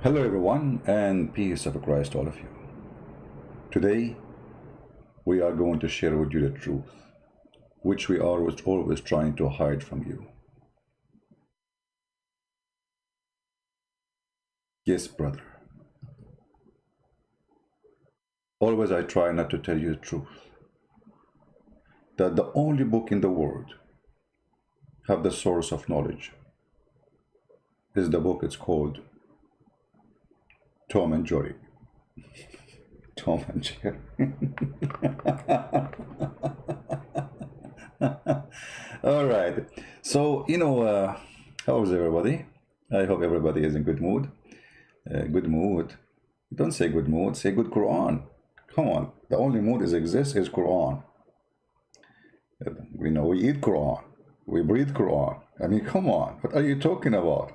Hello everyone, and peace of Christ all of you. Today we are going to share with you the truth, which we are always trying to hide from you. Yes, brother. Always I try not to tell you the truth. That the only book in the world have the source of knowledge is the book. It's called Tom and Jerry. Tom and Jerry. All right. So, how's everybody? I hope everybody is in good mood. Good mood. Don't say good mood, say good Quran. Come on. The only mood that exists is Quran. We eat Quran. We breathe Quran. I mean, come on. What are you talking about?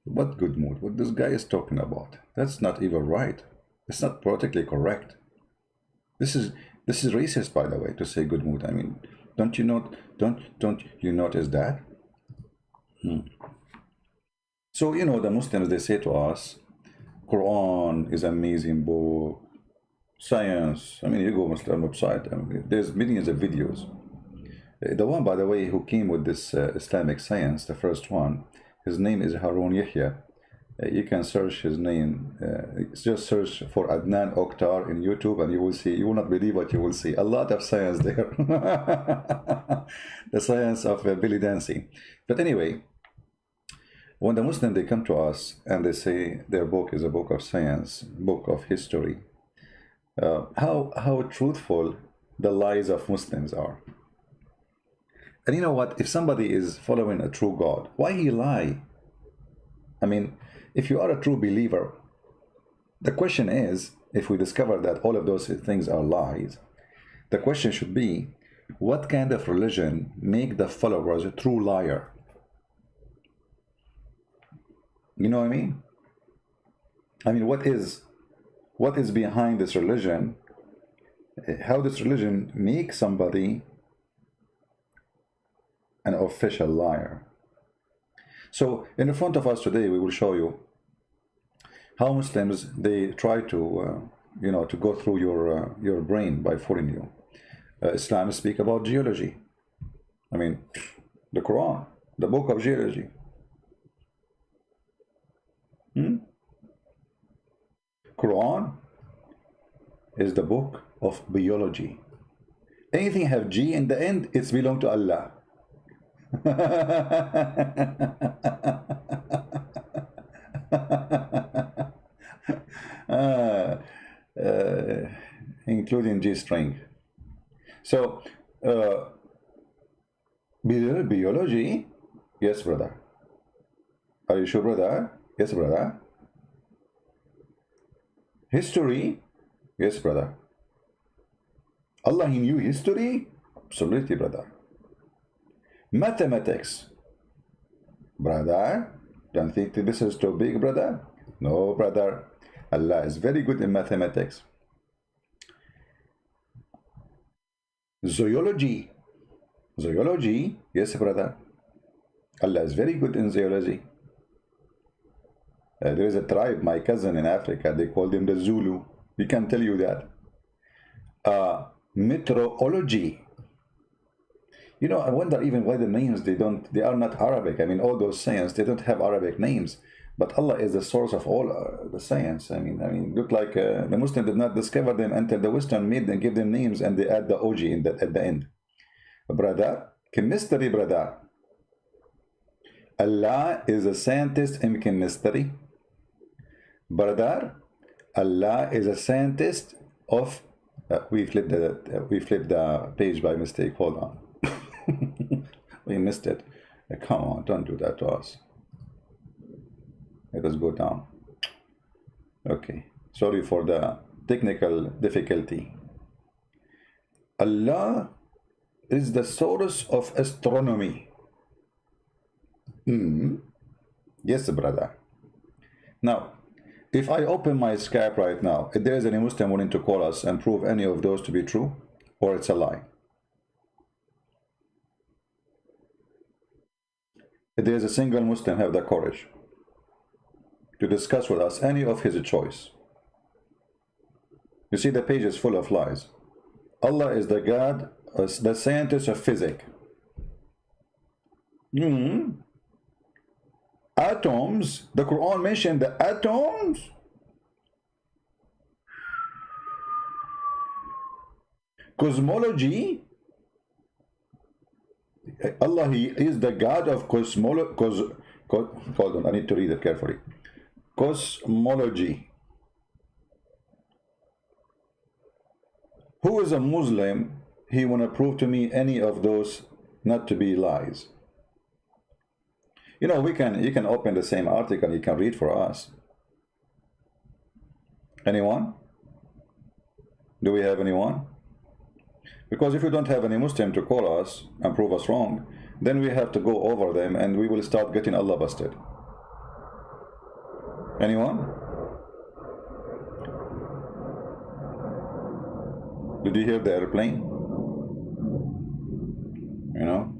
What good mood? What this guy is talking about? That's not even right. It's not politically correct. This is racist, by the way, to say good mood. I mean, don't you notice that? So the Muslims, they say to us, Quran is an amazing book. Science. I mean, you go Muslim website. I mean, there's millions of videos. The one, by the way, who came with this Islamic science, the first one, his name is Harun Yahya. You can search his name. Just search for Adnan Oktar in YouTube, and you will see. You will not believe what you will see. A lot of science there. The science of belly dancing. But anyway, when the Muslims, they come to us and they say their book is a book of science, book of history, how truthful the lies of Muslims are. And you know what? If somebody is following a true God, why he lie? I mean, if you are a true believer, the question is, if we discover that all of those things are lies, the question should be, what kind of religion make the followers a true liar? You know what I mean? I mean, what is behind this religion? How this religion makes somebody an official liar? So in front of us today, we will show you how Muslims, they try to to go through your brain by fooling you. Islam speak about geology. I mean, the Quran, the book of geology. Quran is the book of biology. Anything have G in the end, it's belong to Allah. Including G string. So biology, yes brother. Are you sure, brother? Yes brother. History, yes brother. Allah, he knew history? Absolutely, brother. Mathematics, brother, don't think this is too big, brother. No, brother, Allah is very good in mathematics. Zoology, yes, brother, Allah is very good in zoology. There is a tribe, my cousin in Africa, they call them the Zulu. We can tell you that. Meteorology. I wonder even why the names, they are not Arabic. I mean, all those science, they don't have Arabic names. But Allah is the source of all the science. I mean, look like the Muslim did not discover them until the Western made them, give them names, and they add the OG at the end. Brother, chemistry, brother. Allah is a scientist in chemistry. Brother, Allah is a scientist of... we flipped the page by mistake. Hold on. We missed it. Come on, don't do that to us. Let us go down. Okay, sorry for the technical difficulty. Allah is the source of astronomy. Yes, brother. Now, if I open my Skype right now, if there is any Muslim willing to call us and prove any of those to be true, or it's a lie? If there is a single Muslim have the courage to discuss with us any of his choice. You see, the page is full of lies. Allah is the God, the scientist of physics. Atoms, the Quran mentioned the atoms. Cosmology, Allah, He is the God of cosmology. Hold on, I need to read it carefully. Cosmology. Who is a Muslim? He want to prove to me any of those not to be lies. You know, you can open the same article, you can read for us. Anyone? Do we have anyone? Because if we don't have any Muslim to call us and prove us wrong, then we have to go over them and we will start getting Allah busted. Anyone? Did you hear the airplane? You know?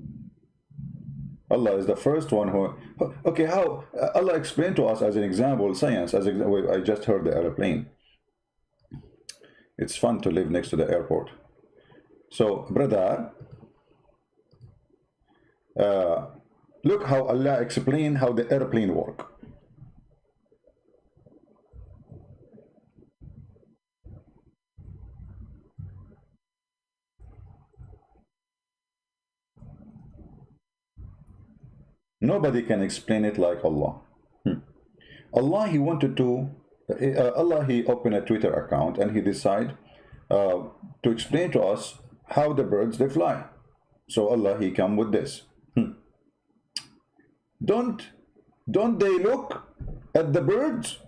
Allah is the first one who... Okay, how? Allah explained to us as an example, science, as I just heard the airplane. It's fun to live next to the airport. So, brother, look how Allah explained how the airplane works. Nobody can explain it like Allah. Allah, He wanted to, Allah, He opened a Twitter account and He decided to explain to us how the birds, they fly. So Allah, He come with this. Don't they look at the birds?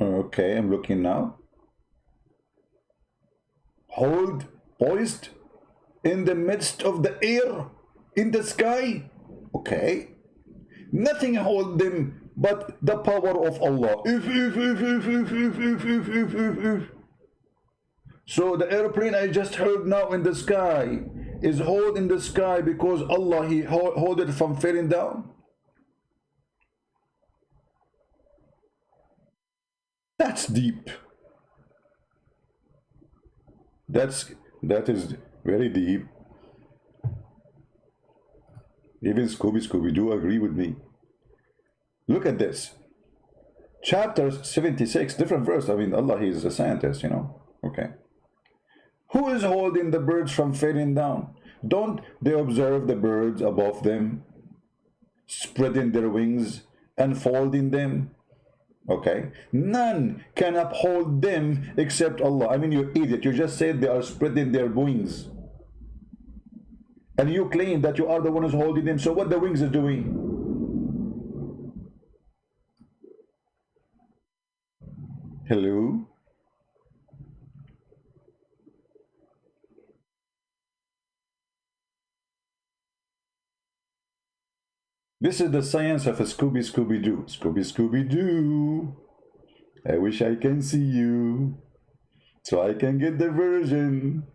Okay, I'm looking now. Hold, poised in the midst of the air, in the sky. Okay. Nothing hold them but the power of Allah. If. So the airplane I just heard now in the sky is hold in the sky because Allah, He hold it from falling down. That's deep. That is very deep. Even Scooby-Doo agree with me. Look at this. Chapter 76, different verse. I mean, Allah, He is a scientist, you know. Okay. Who is holding the birds from falling down? Don't they observe the birds above them, spreading their wings and folding them? Okay. None can uphold them except Allah. I mean, you idiot. You just said they are spreading their wings. And you claim that you are the one who's holding them. So what the wings are doing? Hello? This is the science of a Scooby-Doo. Scooby-Doo. I wish I can see you, so I can get the version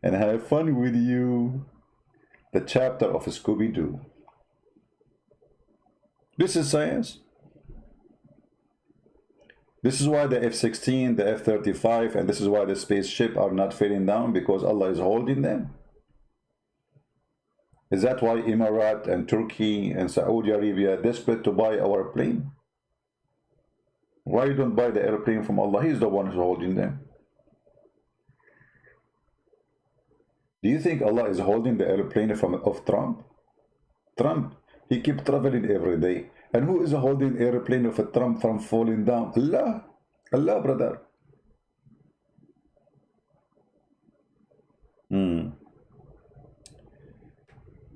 and have fun with you. The chapter of Scooby-Doo. This is science. This is why the F-16, the F-35, and this is why the spaceship are not falling down, because Allah is holding them. Is that why Emirates and Turkey and Saudi Arabia are desperate to buy our plane? Why you don't buy the airplane from Allah? He's the one who's holding them. Do you think Allah is holding the airplane of Trump? Trump, he keeps traveling every day. And who is holding the airplane of a Trump from falling down? Allah. Allah, brother.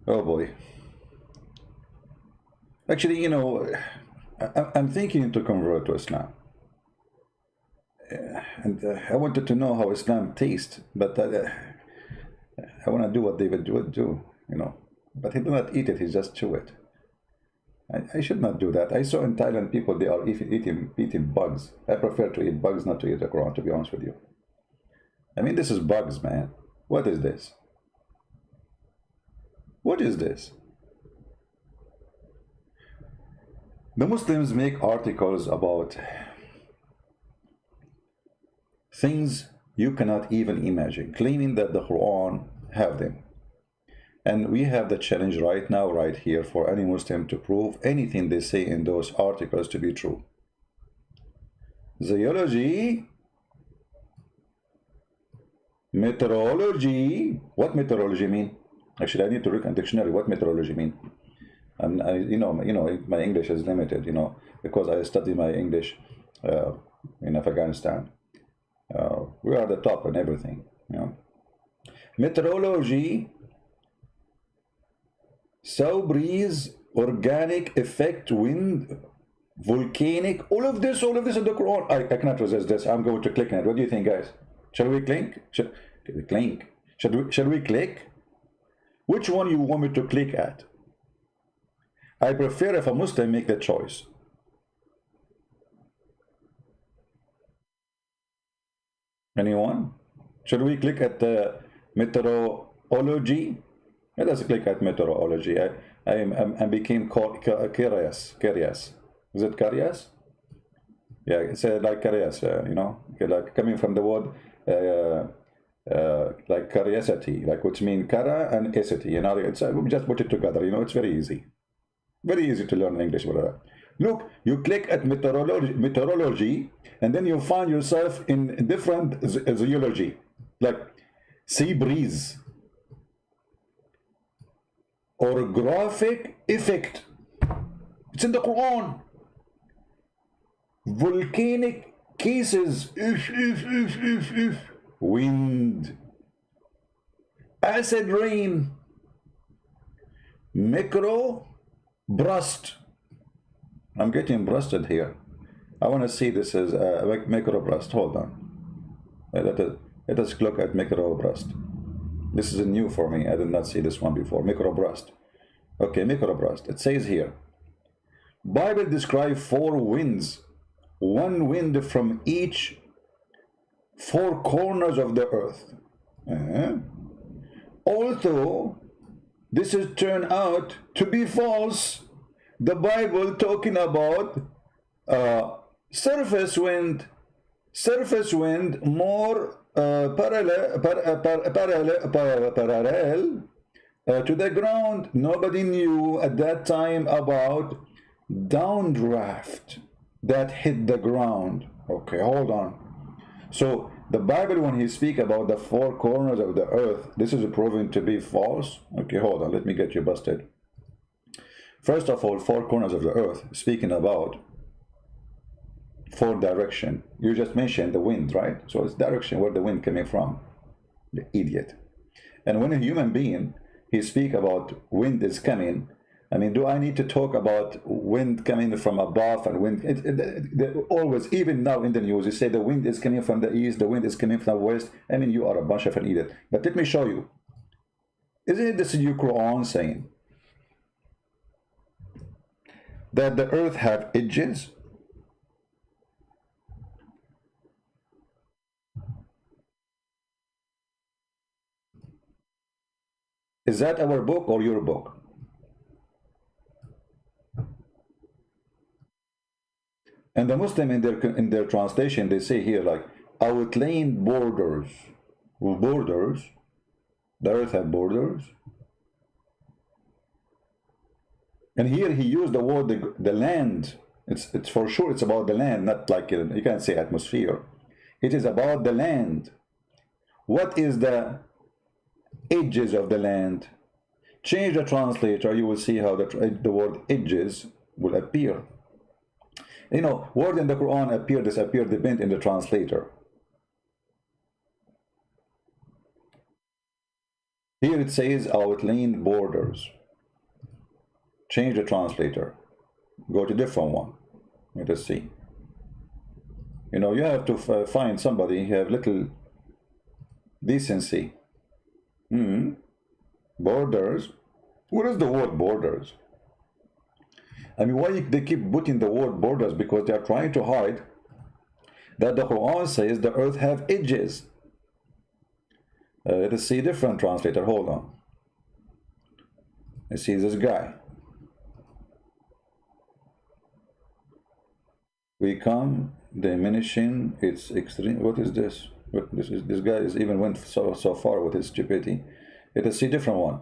Oh boy. Actually, you know, I'm thinking to convert to Islam. And I wanted to know how Islam tastes, but I want to do what David would do, you know. But he do not eat it, he just chew it. I should not do that. I saw in Thailand people, they are eating bugs. I prefer to eat bugs, not to eat the Quran, to be honest with you. I mean, this is bugs, man. What is this? What is this? The Muslims make articles about things you cannot even imagine, claiming that the Quran have them. And we have the challenge right now, right here, for any Muslim to prove anything they say in those articles to be true. Zoology, meteorology. What meteorology mean? Actually, I need to look in dictionary. What meteorology mean? You know, my English is limited. You know, because I study my English in Afghanistan. We are the top in everything. You know, meteorology. Sow breeze, organic effect, wind, volcanic, all of this in the Quran. I cannot resist this. I'm going to click on it. What do you think, guys? Shall we click? Shall we click? Which one you want me to click at? I prefer if a Muslim make the choice. Anyone? Should we click at the meteorology? Let us click at meteorology. I became curious. Is it curious? Yeah, it's like curious, you know, like coming from the word like curiosity, like which means kara and esity, you know, it's we just put it together, you know, it's very easy to learn English, brother. Look, you click at meteorology, and then you find yourself in different zoology, like sea breeze, orographic effect. It's in the Quran. Volcanic cases. Wind. Acid rain. Micro burst. I'm getting brusted here. I want to see this as micro burst. Hold on. Let us look at micro burst. This is new for me. I did not see this one before. Microburst. Okay, microburst. It says here, Bible describes 4 winds, one wind from each 4 corners of the earth. Although this is turned out to be false, the Bible talking about surface wind more parallel to the ground. Nobody knew at that time about downdraft that hit the ground. Okay, hold on. So the Bible, when he speak about the 4 corners of the earth, this is proven to be false. Okay, hold on, let me get you busted. First of all, 4 corners of the earth, speaking about 4 direction. You just mentioned the wind, right? So it's direction where the wind coming from. The idiot. And when a human being, he speak about wind is coming, I mean, do I need to talk about wind coming from above and wind? Always, even now in the news, you say the wind is coming from the east, the wind is coming from the west. I mean, you are a bunch of an idiot. But let me show you. Isn't it this new Quran saying that the earth have edges? Is that our book or your book? And the Muslim in their translation, they say here like outlined borders. Borders. The earth have borders. And here he used the word the land. It's for sure it's about the land, not like you can't say atmosphere. It is about the land. What is the edges of the land? Change the translator, you will see how the word edges will appear. You know, word in the Quran appear, disappear, depend in the translator. Here it says outlined borders. Change the translator. Go to different one. Let us see. You know, you have to find somebody who have little decency. Borders. What is the word borders? I mean, why they keep putting the word borders? Because they are trying to hide that the Quran says the earth have edges. Let us see different translator. Hold on. Let's see this guy. We come diminishing its extreme. What is this? What, this guy is even went so far with his stupidity. It is a different one.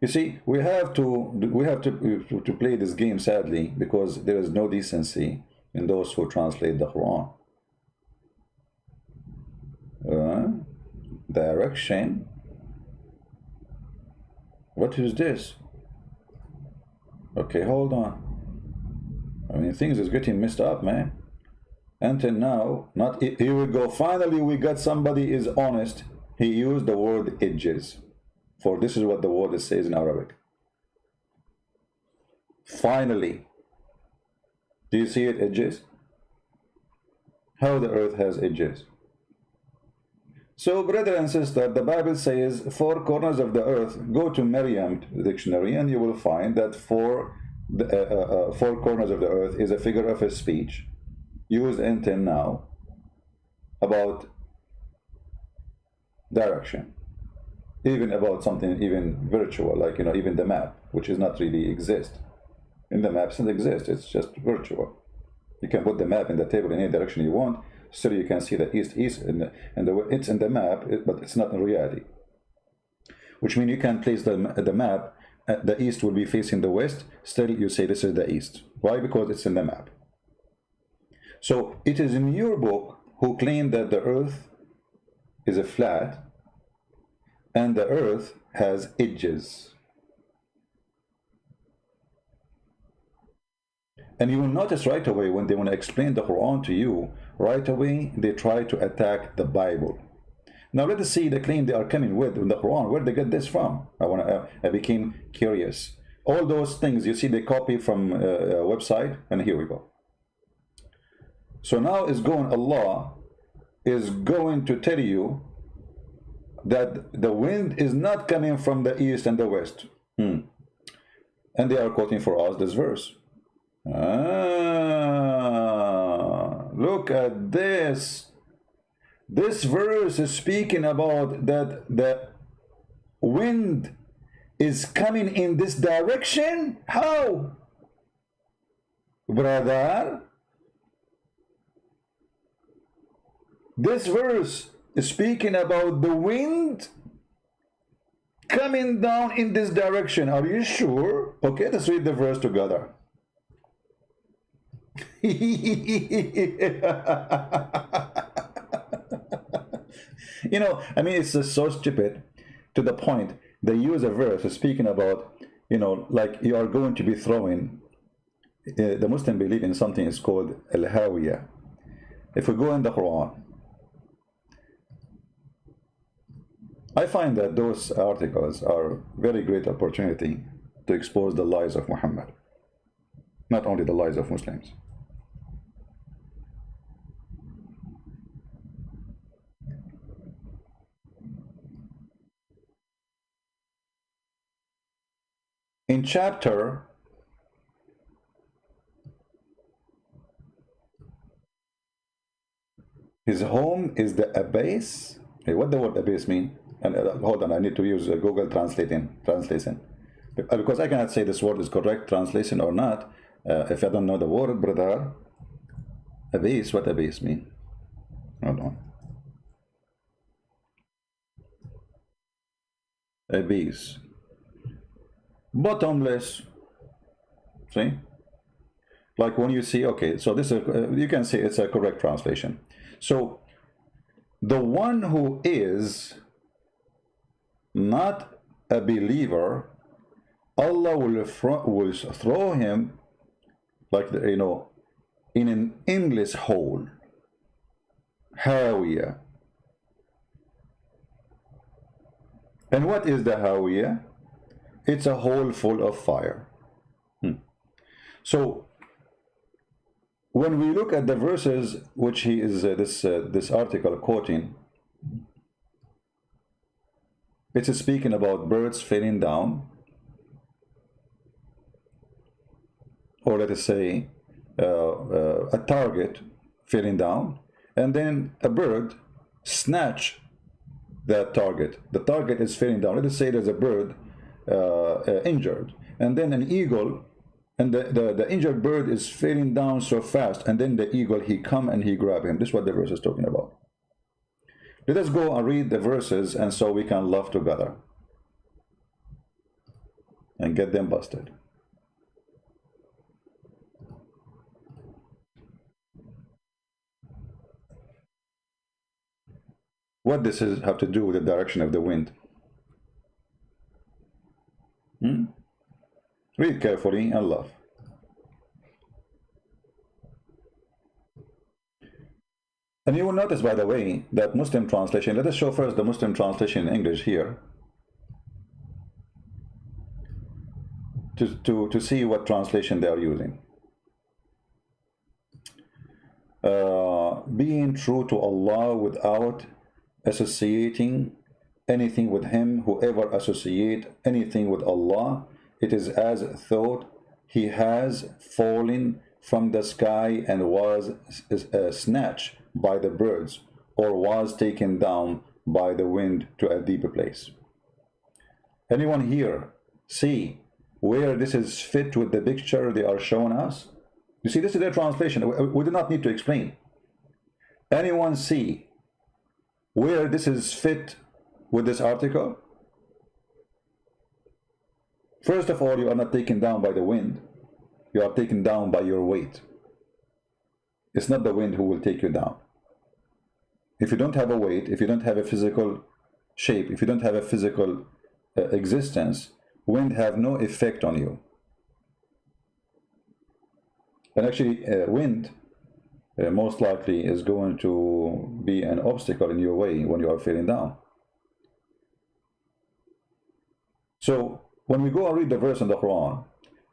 You see, we have to play this game, sadly, because there is no decency in those who translate the Quran. Direction. What is this? Okay, hold on. I mean, things is getting messed up, man. Until now, not here we go. Finally, we got somebody is honest. He used the word edges. For this is what the word says in Arabic. Finally. Do you see it, edges? How the earth has edges. So, brother and sister, the Bible says 4 corners of the earth. Go to Merriam dictionary and you will find that 4 corners of the earth is a figure of a speech used until now about direction. Even about something even virtual, like, you know, even the map, which is not really exist. In the map, doesn't exist, it's just virtual. You can put the map in the table in any direction you want, so you can see the east, it's in the map, but it's not in reality. Which means you can place the map, the east will be facing the west, still you say this is the east. Why? Because it's in the map. So it is in your book who claim that the earth is a flat, and the earth has edges. And you will notice right away when they want to explain the Quran to you, right away they try to attack the Bible. Now let us see the claim they are coming with in the Quran. Where they get this from? I became curious. All those things you see they copy from a website, and here we go. So now Allah is going to tell you that the wind is not coming from the east and the west. And they are quoting for us this verse. Look at this. This verse is speaking about that the wind is coming in this direction. How? Brother, this verse is speaking about the wind coming down in this direction. Are you sure? Okay, let's read the verse together. You know, I mean, it's just so stupid to the point they use a verse speaking about, you know, like you are going to be throwing. The Muslim believe in something is called al-Hawiyah. If we go in the Quran, I find that those articles are very great opportunity to expose the lies of Muhammad, not only the lies of Muslims. In chapter his home is the abyss. Hey, what the word abyss mean? And hold on, I need to use Google translation, because I cannot say this word is correct translation or not if I don't know the word, brother. Abyss, what abyss mean? Hold on. Abyss, bottomless. See, like when you see, okay, so this is you can say it's a correct translation. So the one who is not a believer, Allah will throw him, like, you know, in an endless hole. Hawiyah. And what is the Hawiyah? It's a hole full of fire. So when we look at the verses which he is this article quoting, it's speaking about birds falling down, or let us say a target falling down, and then a bird snatch that target. The target is falling down. Let us say there's a bird injured, and then an eagle and the injured bird is falling down so fast, and then the eagle, he come and he grab him. This is what the verse is talking about. Let us go and read the verses, and so we can laugh together and get them busted. What does this have to do with the direction of the wind? Read carefully and laugh. And you will notice, by the way, that Muslim translation, let us show first the Muslim translation in English here, to see what translation they are using. Being true to Allah without associating anything with Him, whoever associate anything with Allah, it is as thought he has fallen from the sky and was snatched by the birds, or was taken down by the wind to a deeper place. Anyone here see where this is fit with the picture they are showing us? You see, this is their translation. We do not need to explain. Anyone see where this is fit with this article? First of all, you are not taken down by the wind. You are taken down by your weight. It's not the wind who will take you down. If you don't have a weight, if you don't have a physical shape, if you don't have a physical existence, wind have no effect on you. And actually, wind most likely is going to be an obstacle in your way when you are feeling down. So when we go and read the verse in the Quran,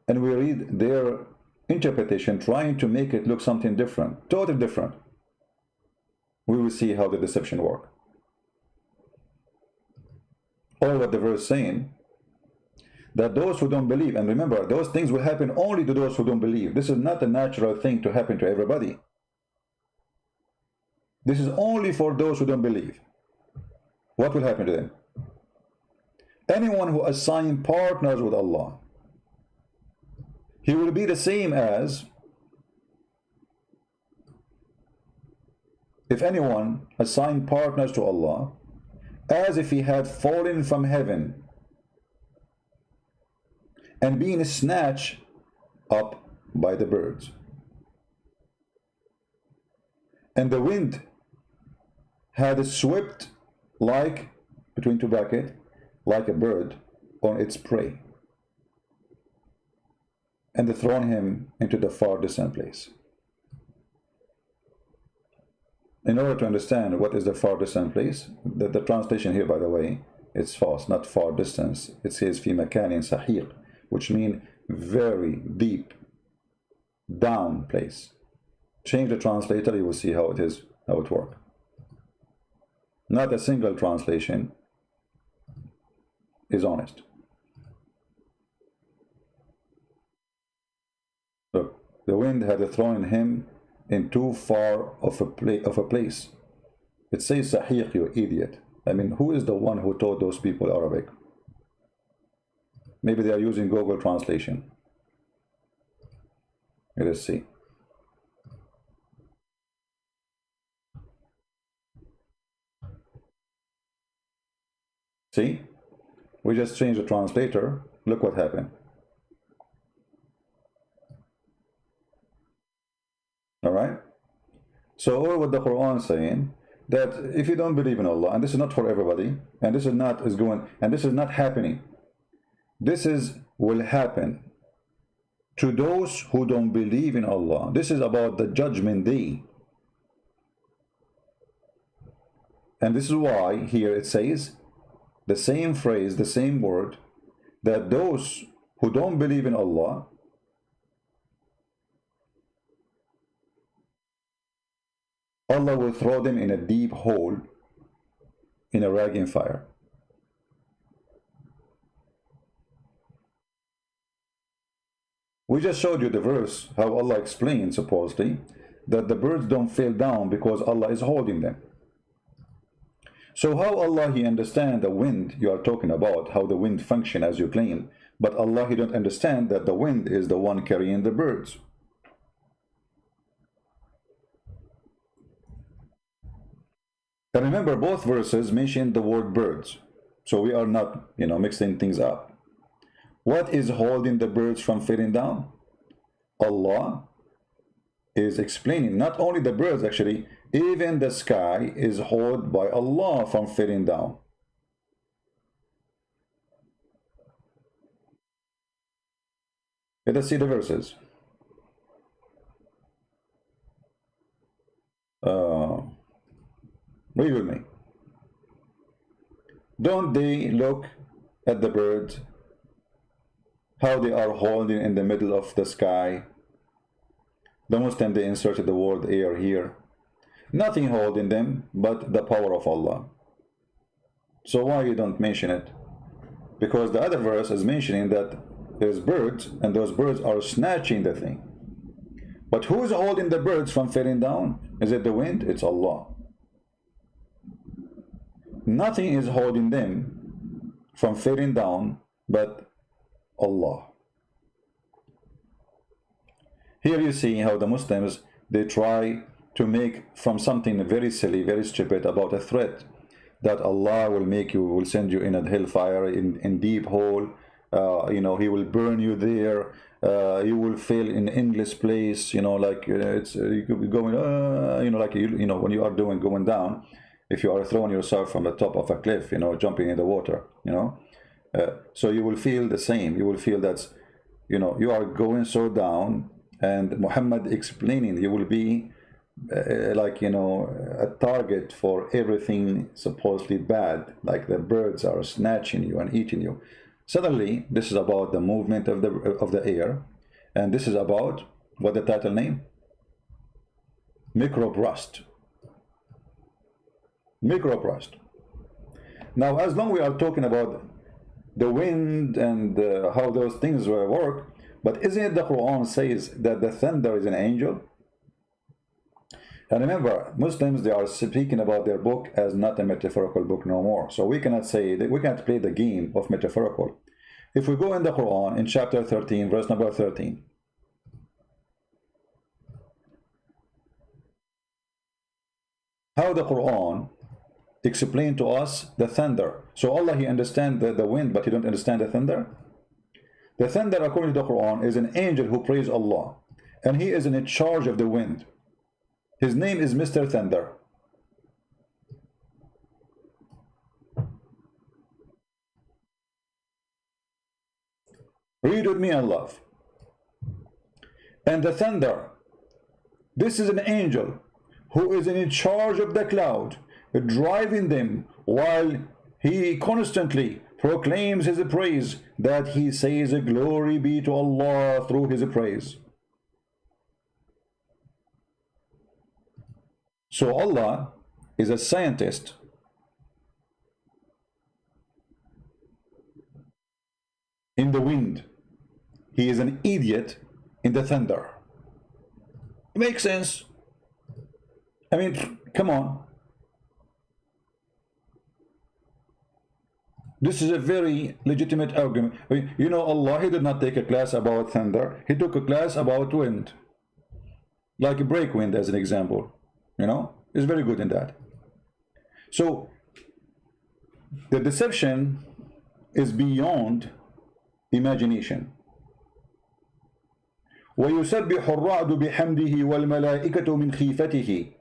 and we read their interpretation, trying to make it look something different, totally different, we will see how the deception works. Or what the verse saying, that those who don't believe, and remember, those things will happen only to those who don't believe. This is not a natural thing to happen to everybody. This is only for those who don't believe. What will happen to them? Anyone who assigns partners with Allah, he will be the same as, if anyone assigned partners to Allah, as if he had fallen from heaven and being snatched up by the birds. And the wind had swept, like, between two brackets, like a bird on its prey, and thrown him into the far distant place. In order to understand what is the far distant place, the translation here, by the way, it's false, not far distance. It says fi makanin sahiq, which means very deep down place. Change the translator, you will see how it is, how it works. Not a single translation is honest. Look, the wind had thrown him in too far of a place. It says sahiq, you idiot. I mean, who is the one who taught those people Arabic? Maybe they are using Google translation. Let us see. See? We just changed the translator. Look what happened. Alright? So, or what the Quran is saying, that if you don't believe in Allah, and this is not for everybody, and this is not happening. This will happen to those who don't believe in Allah. This is about the judgment day. And this is why here it says the same phrase, the same word, that those who don't believe in Allah, Allah will throw them in a deep hole in a raging fire. We just showed you the verse, how Allah explains, supposedly, that the birds don't fall down because Allah is holding them. So how Allah, He understands the wind you are talking about, how the wind function as you claim, But Allah, He don't understand that the wind is the one carrying the birds. And remember, both verses mention the word birds. So we are not, mixing things up. What is holding the birds from falling down? Allah is explaining not only the birds, actually, even the sky is held by Allah from falling down. Let us see the verses. Read with me. Don't they look at the birds, how they are holding in the middle of the sky? The Muslim, they inserted the word air here. Nothing holding them but the power of Allah. So why you don't mention it? Because the other verse is mentioning that there's birds, and those birds are snatching the thing. But who is holding the birds from falling down? Is it the wind? It's Allah. Nothing is holding them from falling down but Allah. Here you see how the Muslims, they try to make from something very silly, very stupid, about a threat that Allah will make you, will send you in a hellfire, in deep hole. He will burn you there. You will fail in endless place. It's you could be going, when you are going down. If you are throwing yourself from the top of a cliff, jumping in the water, so you will feel the same. You will feel that, you are going so down, and Muhammad explaining, you will be a target for everything supposedly bad, like the birds are snatching you and eating you. Suddenly, this is about the movement of the air, and this is about what the title name? Microbe rust. Microbe rust. Now, as long we are talking about the wind and how those things work, but isn't it the Quran says that the thunder is an angel? And remember, Muslims, they are speaking about their book as not a metaphorical book no more. So we cannot say that, we cannot play the game of metaphorical. If we go in the Quran, in chapter 13, verse number 13, how the Quran explain to us the thunder. So Allah, He understands the wind, but He don't understand the thunder. The thunder, according to the Quran, is an angel who praise Allah, and he is in charge of the wind. His name is Mr. Thunder. Read with me and love. And the thunder, this is an angel who is in charge of the cloud, driving them, while he constantly proclaims his praise, that he says glory be to Allah through his praise. So Allah is a scientist. In the wind. He is an idiot in the thunder. It makes sense. I mean, come on. This is a very legitimate argument. Allah, He did not take a class about thunder. He took a class about wind. Like a break wind as an example. Is very good in that. So, the deception is beyond imagination. وَيُسَبِّحُ الرَّعْدُ بِحَمْدِهِ وَالْمَلَائِكَةُ مِنْ خِيفَتِهِ.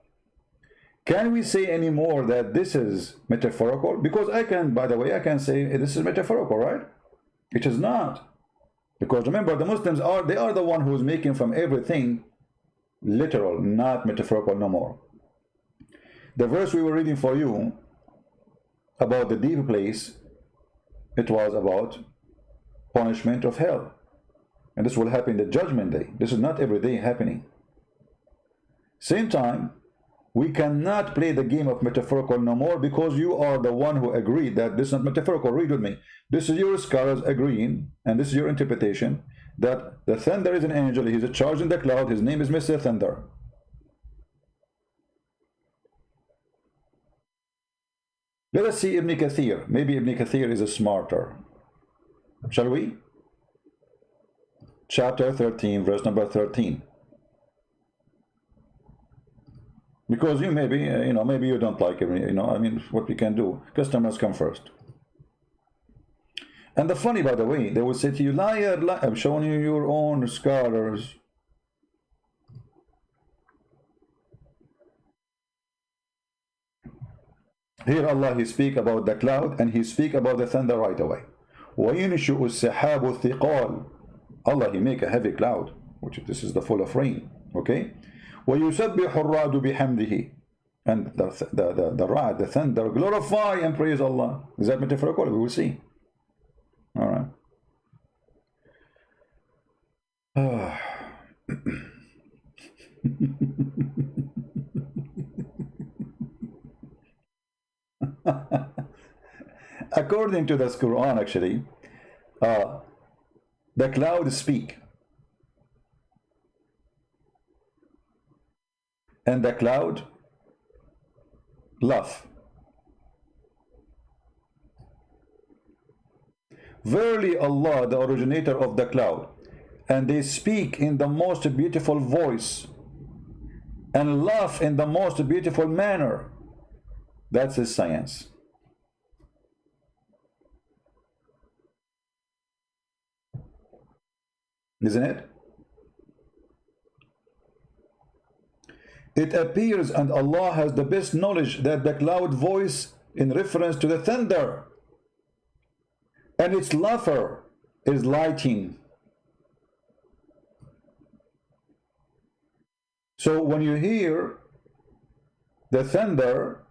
Can we say any more that this is metaphorical? Because I can, by the way, I can say this is metaphorical, right? It is not. Because remember, the Muslims they are the one who is making from everything literal, not metaphorical no more. The verse we were reading for you about the deep place, it was about punishment of hell. And this will happen the judgment day. This is not every day happening. Same time, we cannot play the game of metaphorical no more, because you are the one who agreed that this is not metaphorical. Read with me. This is your scholars agreeing, and this is your interpretation, that the thunder is an angel. He's a charge in the cloud. His name is Mr. Thunder. Let us see Ibn Kathir. Maybe Ibn Kathir is a smarter. Shall we? chapter 13, verse number 13. Because you maybe, maybe you don't like it, I mean, what we can do, customers come first. And the funny, by the way, they will say to you, liar, liar, I'm showing you your own scholars. Here Allah, He speak about the cloud and He speak about the thunder right away. وَيُنْشُئُ السَّحَابُ الثِّقَالِ Allah, He make a heavy cloud, which this is the full of rain, okay? وَيُسَبِّحُ الرَّعْدُ بِحَمْدِهِ and the ra'd, the thunder, glorify and praise Allah. Is that metaphorical? We will see. All right. According to the Quran, actually, the clouds speak. And the cloud laugh. Verily Allah, the originator of the cloud, and they speak in the most beautiful voice and laugh in the most beautiful manner. That's his science. Isn't it? It appears, and Allah has the best knowledge, that the cloud voice in reference to the thunder, and its laughter is lightning. So when you hear the thunder,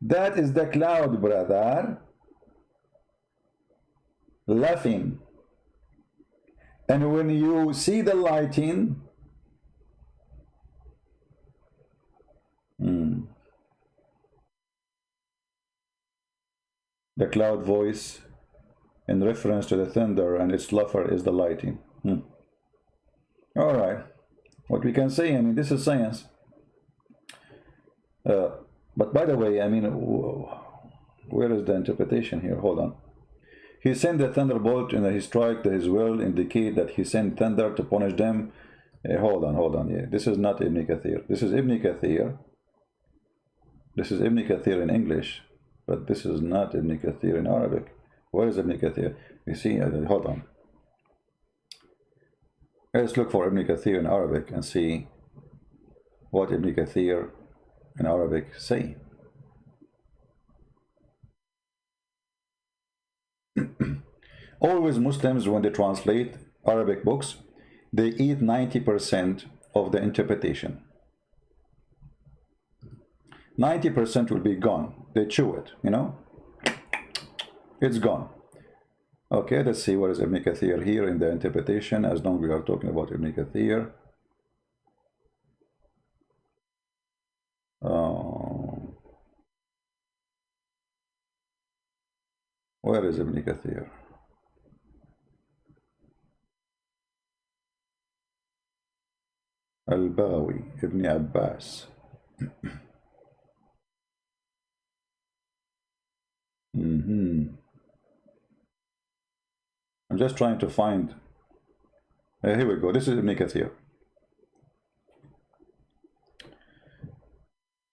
that is the cloud, brother, laughing. And when you see the lightning, the cloud voice in reference to the thunder and its laughter is the lightning. All right, what we can say, I mean, this is science. But by the way, I mean, where is the interpretation here? Hold on. He sent the thunderbolt and he strike his will indicate that he sent thunder to punish them. Hold on. Yeah, this is not Ibn Kathir. This is Ibn Kathir. This is Ibn Kathir in English, but this is not Ibn Kathir in Arabic. Where is Ibn Kathir? You see, hold on. Let's look for Ibn Kathir in Arabic and see what Ibn Kathir in Arabic say. Always Muslims, when they translate Arabic books, they eat 90% of the interpretation. 90% will be gone. They chew it, it's gone. Okay, let's see what is Ibn Kathir here in the interpretation, as long as we are talking about Ibn Kathir. Where is Ibn Kathir? Al-Baghawi, Ibn Abbas. I'm just trying to find. Here we go. This is Ibn Kathir.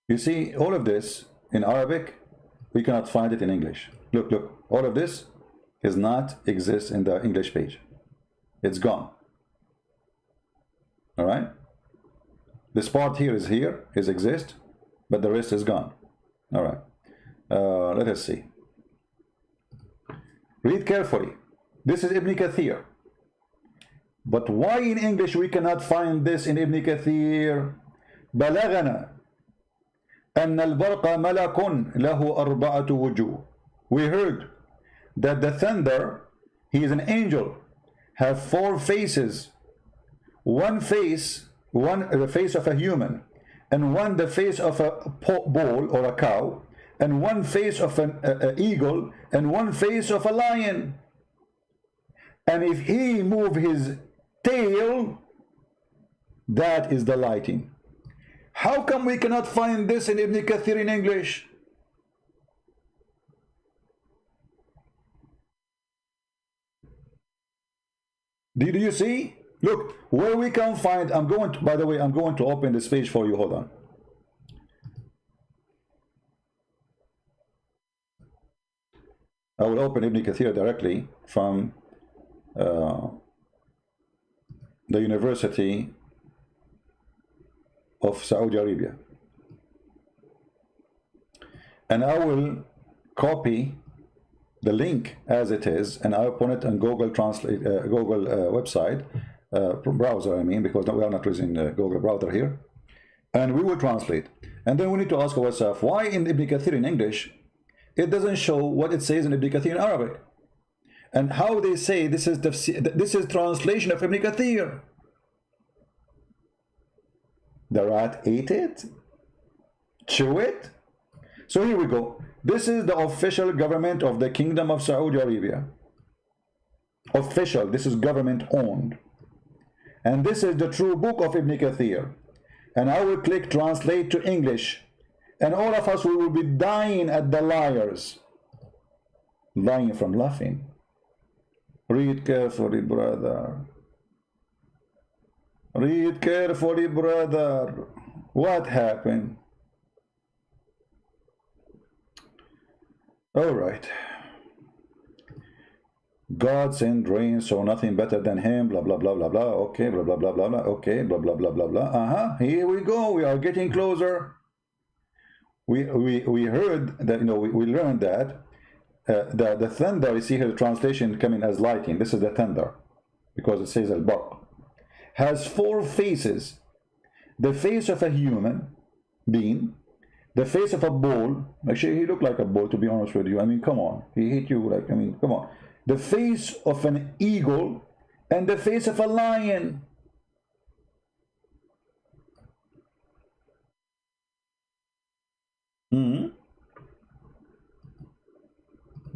You see, all of this in Arabic, we cannot find it in English. Look. All of this does not exist in the English page. It's gone. All right. This part here exists, but the rest is gone. All right. Let us see. Read carefully. This is Ibn Kathir. But why in English we cannot find this in Ibn Kathir? بلغنا أن البرق ملك له أربعة وجوه. We heard that the thunder, he is an angel, have 4 faces. One face, the face of a human, and one the face of a bull or a cow, and one face of an eagle, and one face of a lion. And if he move his tail, that is the lightning. How come we cannot find this in Ibn Kathir in English? Did you see? Look, where we can find, I'm going to, by the way, I'm going to open this page for you. Hold on. I will open Ibn Kathir directly from the University of Saudi Arabia. And I will copy the link as it is, and I'll put it on Google Translate, Google website, browser, I mean, because we are not using Google browser here. And we will translate. And then we need to ask ourselves, why in Ibn Kathir in English, it doesn't show what it says in Ibn Kathir in Arabic? And how they say this is translation of Ibn Kathir. The rat ate it? Chew it? So here we go. This is the official government of the Kingdom of Saudi Arabia. Official, this is government owned. And this is the true book of Ibn Kathir. And I will click translate to English. And all of us, we will be dying at the liars. Dying from laughing. Read carefully, brother. Read carefully, brother. What happened? All right. God sent rain, so nothing better than him, blah, blah, blah, blah, blah. Okay, blah, blah, blah, blah, blah. Okay, blah, blah, blah, blah, blah. Here we go. We are getting closer. We heard that, you know, we learned that the thunder, you see here the translation coming as lightning. This is the thunder, because it says al-barq. Has 4 faces. The face of a human being, the face of a bull. Actually, he looked like a bull, to be honest with you. I mean, come on. He hit you like, I mean, come on. The face of an eagle and the face of a lion.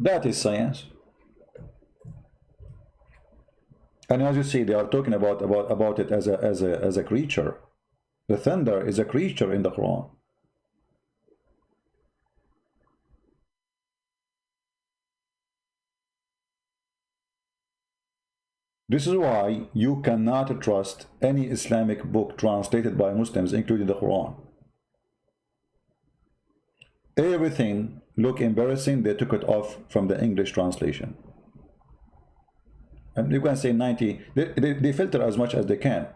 That is science. And as you see, they are talking about it as a creature. The thunder is a creature in the Quran. This is why you cannot trust any Islamic book translated by Muslims, including the Quran. Everything look embarrassing. They took it off from the English translation. And you can say 90, they filter as much as they can,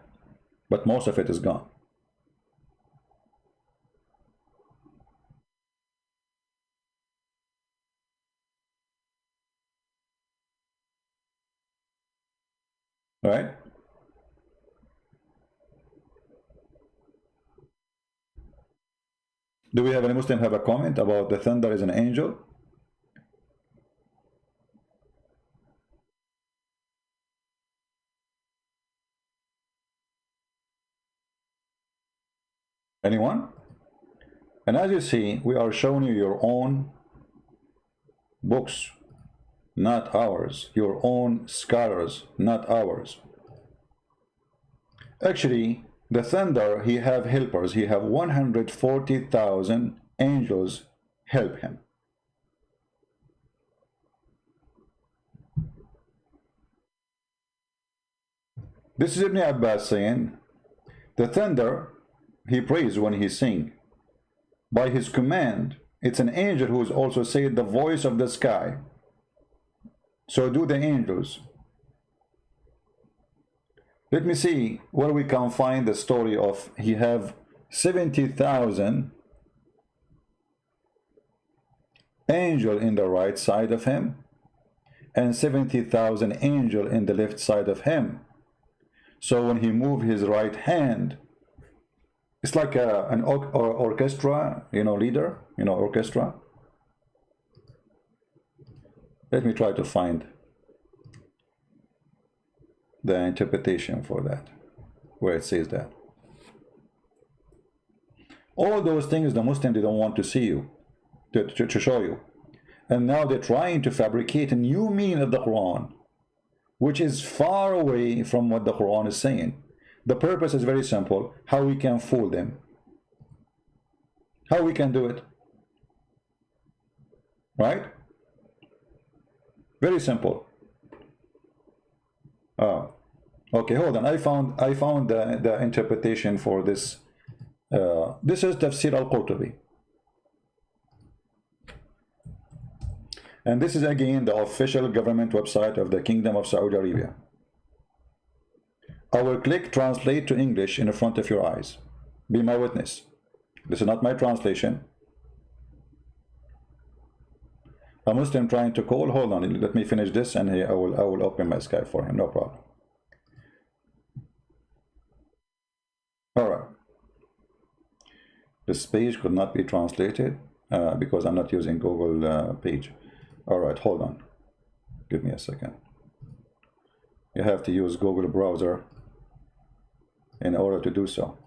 but most of it is gone. All right? Do we have any Muslim have a comment about the thunder is an angel? Anyone? And as you see, we are showing you your own books, not ours. Your own scholars, not ours. Actually, the thunder, he have helpers. He have 140,000 angels help him. This is Ibn Abbas saying, the thunder, he prays when he sing. By his command, it's an angel who is also saying the voice of the sky. So do the angels. Let me see where we can find the story of he have 70,000 angel in the right side of him and 70,000 angel in the left side of him. So when he move his right hand, it's like an orchestra, you know, leader, you know, orchestra. Let me try to find the interpretation for that, where it says that. All those things the Muslims, they don't want to see you, to show you. And now they're trying to fabricate a new meaning of the Quran, which is far away from what the Quran is saying. The purpose is very simple, how we can fool them. How we can do it. Right? Very simple. Okay, hold on. I found the interpretation for this. This is Tafsir al-Qurtubi. And this is again the official government website of the Kingdom of Saudi Arabia. I will click translate to English in front of your eyes. Be my witness. This is not my translation. A Muslim trying to call. Hold on, let me finish this, and I will open my Skype for him. No problem. All right. This page could not be translated because I'm not using Google page. All right, hold on. Give me a second. You have to use Google browser in order to do so.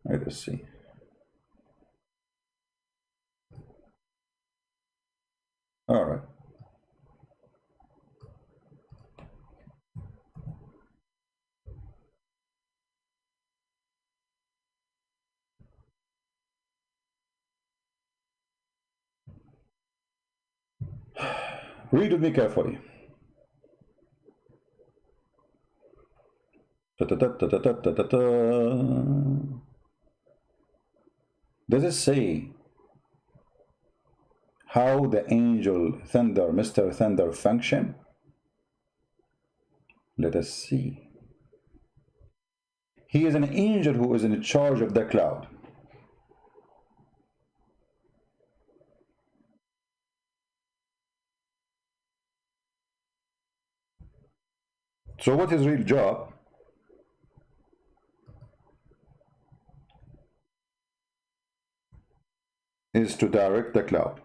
Let us see. All right. Read with me carefully. Does it say how the angel Thunder, Mr. Thunder, function? Let us see. He is an angel who is in charge of the cloud. So what his real job? Is to direct the cloud.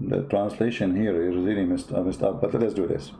The translation here is really messed up, but let us do this.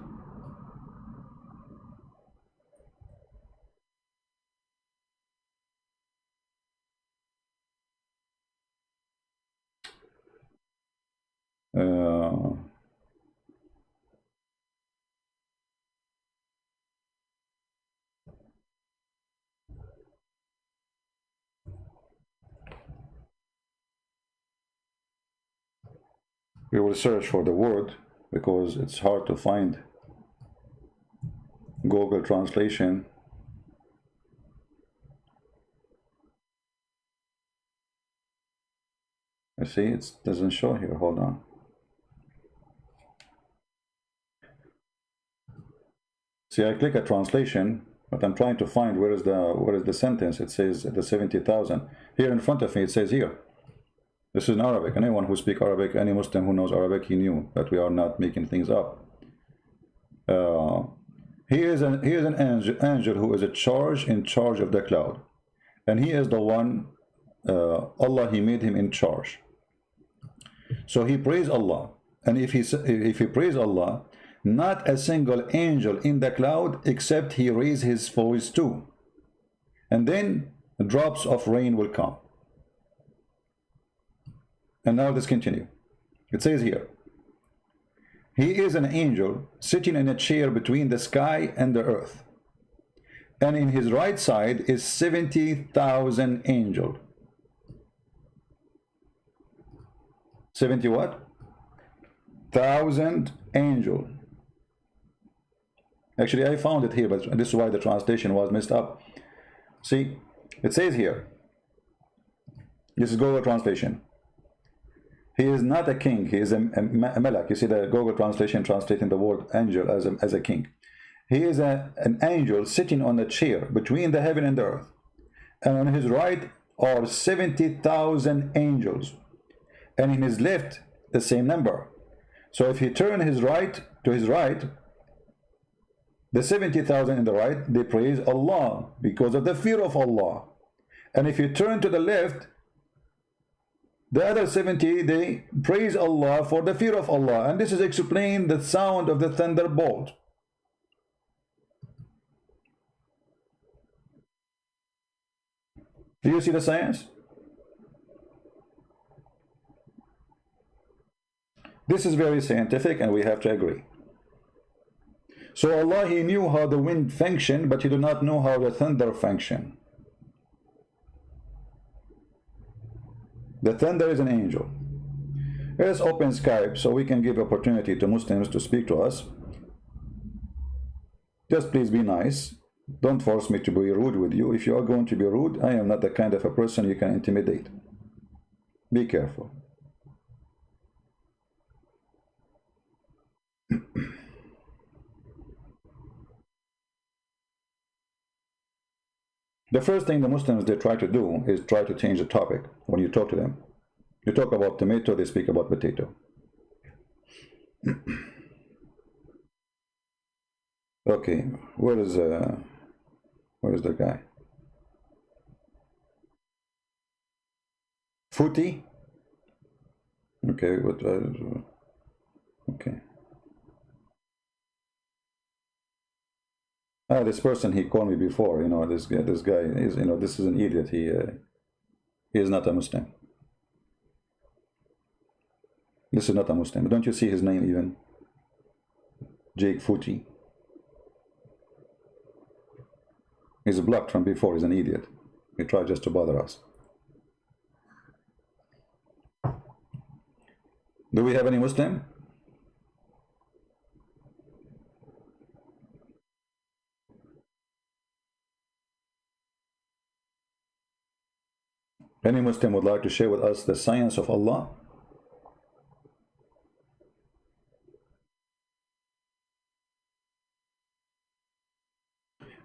We will search for the word because it's hard to find Google translation. I see it doesn't show here. Hold on. See, I click a translation, but I'm trying to find where is the sentence. It says the 70,000 here in front of me. It says here. This is in Arabic. Anyone who speaks Arabic, any Muslim who knows Arabic, he knew that we are not making things up. He is an angel who is in charge of the cloud, and he is the one. Allah, he made him in charge. So he prays Allah, and if he prays Allah, not a single angel in the cloud except he raises his voice too, and then drops of rain will come. And now let's continue. It says here, he is an angel sitting in a chair between the sky and the earth, and in his right side is 70,000 angels. 70 what? 1,000 angels. Actually, I found it here, but this is why the translation was messed up. See, it says here, this is Google translation. He is not a king, he is a malak. You see the Google translation translating the word angel as a king. He is an angel sitting on a chair between the heaven and the earth. And on his right are 70,000 angels. And in his left, the same number. So if he turn his right to his right, the 70,000 in the right, they praise Allah because of the fear of Allah. And if you turn to the left, the other 70, they praise Allah for the fear of Allah. And this is explained the sound of the thunderbolt. Do you see the science? This is very scientific, and we have to agree. So Allah, He knew how the wind functioned, but He did not know how the thunder functioned. The thunder is an angel. Let's open Skype so we can give opportunity to Muslims to speak to us. Just please be nice. Don't force me to be rude with you. If you are going to be rude, I am not the kind of a person you can intimidate. Be careful. The first thing the Muslims, they try to do is try to change the topic when you talk to them. You talk about tomato, they speak about potato. Okay, where is the guy? Footy? Okay, what? Okay. Ah, this person, he called me before. You know, this guy is, you know, this is an idiot. He is not a Muslim. This is not a Muslim. Don't you see his name even? Jake Footy. He's blocked from before. He's an idiot. He tried just to bother us. Do we have any Muslim? Any Muslim would like to share with us the science of Allah?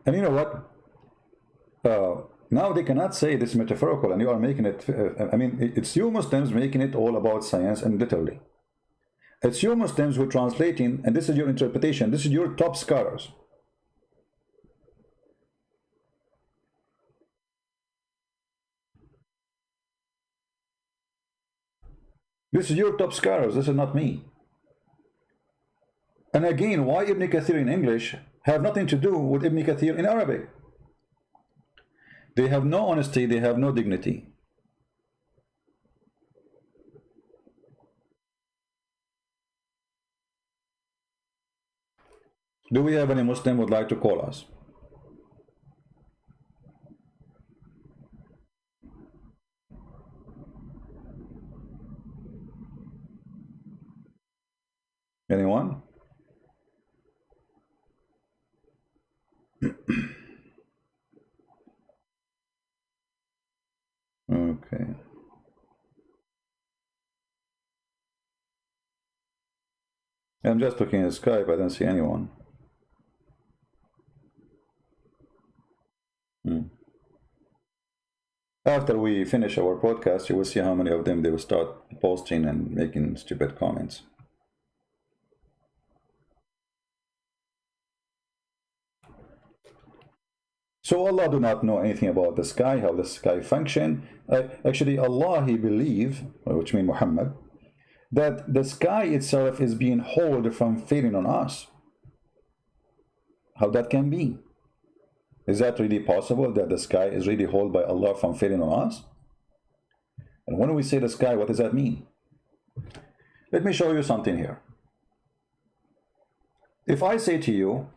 And you know what? Now they cannot say this metaphorical, and you are making it, I mean, it's you Muslims making it all about science and literally. It's you Muslims who are translating, and this is your interpretation, this is your top scholars. This is your top scholars, this is not me. And again, why Ibn Kathir in English have nothing to do with Ibn Kathir in Arabic? They have no honesty, they have no dignity. Do we have any Muslim who would like to call us? Anyone? Okay. I'm just looking at Skype, I don't see anyone. After we finish our podcast, you will see how many of them they will start posting and making stupid comments. So Allah do not know anything about the sky, how the sky function. Actually, Allah, He believe, which means Muhammad, that the sky itself is being held from falling on us. How that can be? Is that really possible, that the sky is really held by Allah from falling on us? And when we say the sky, what does that mean? Let me show you something here. If I say to you,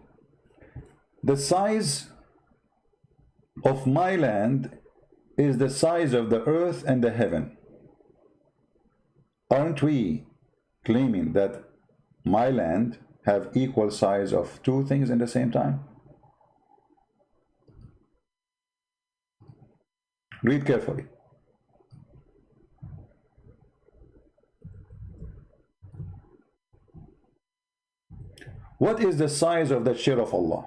the size of my land is the size of the earth and the heaven, aren't we claiming that my land have equal size of two things in the same time? Read carefully. What is the size of the chair of Allah?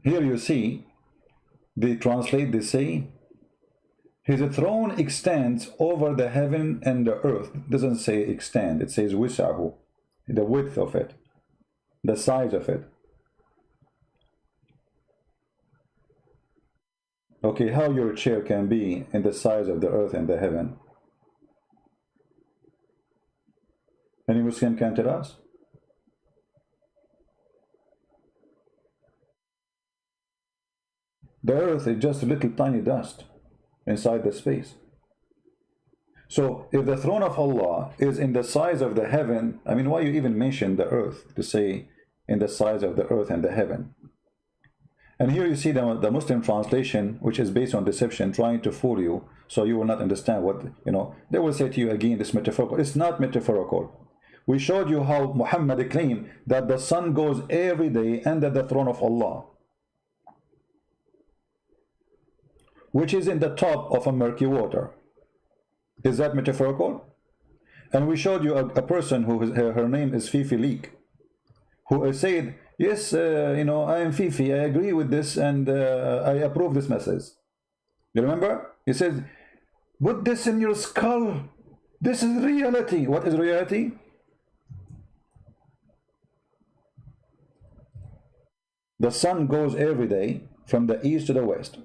Here you see, they translate, they say, His throne extends over the heaven and the earth. It doesn't say extend, it says wisahu, the width of it, the size of it. Okay, how your chair can be in the size of the earth and the heaven? Any Muslim can tell us? The earth is just a little tiny dust inside the space. So if the throne of Allah is in the size of the heaven, I mean, why you even mention the earth to say in the size of the earth and the heaven? And here you see the Muslim translation, which is based on deception, trying to fool you, so you will not understand what, they will say to you again, this metaphorical. It's not metaphorical. We showed you how Muhammad claimed that the sun goes every day under the throne of Allah, which is in the top of a murky water. Is that metaphorical? And we showed you a person who her name is Fifi Leak, who said, yes, I am Fifi, I agree with this, and I approve this message. You remember? He said, put this in your skull. This is reality. What is reality? The sun goes every day from the east to the west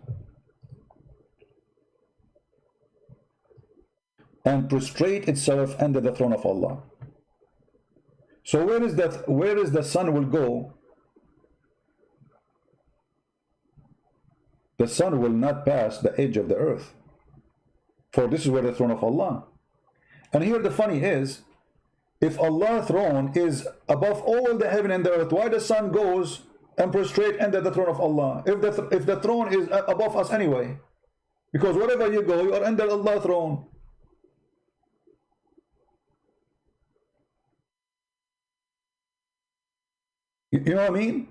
and prostrate itself under the throne of Allah. So where is the sun will go? The sun will not pass the edge of the earth, for this is where the throne of Allah. And here the funny is, if Allah's throne is above all the heaven and the earth, why the sun goes and prostrate under the throne of Allah? If the throne is above us anyway, because wherever you go, you are under Allah's throne. You know what I mean?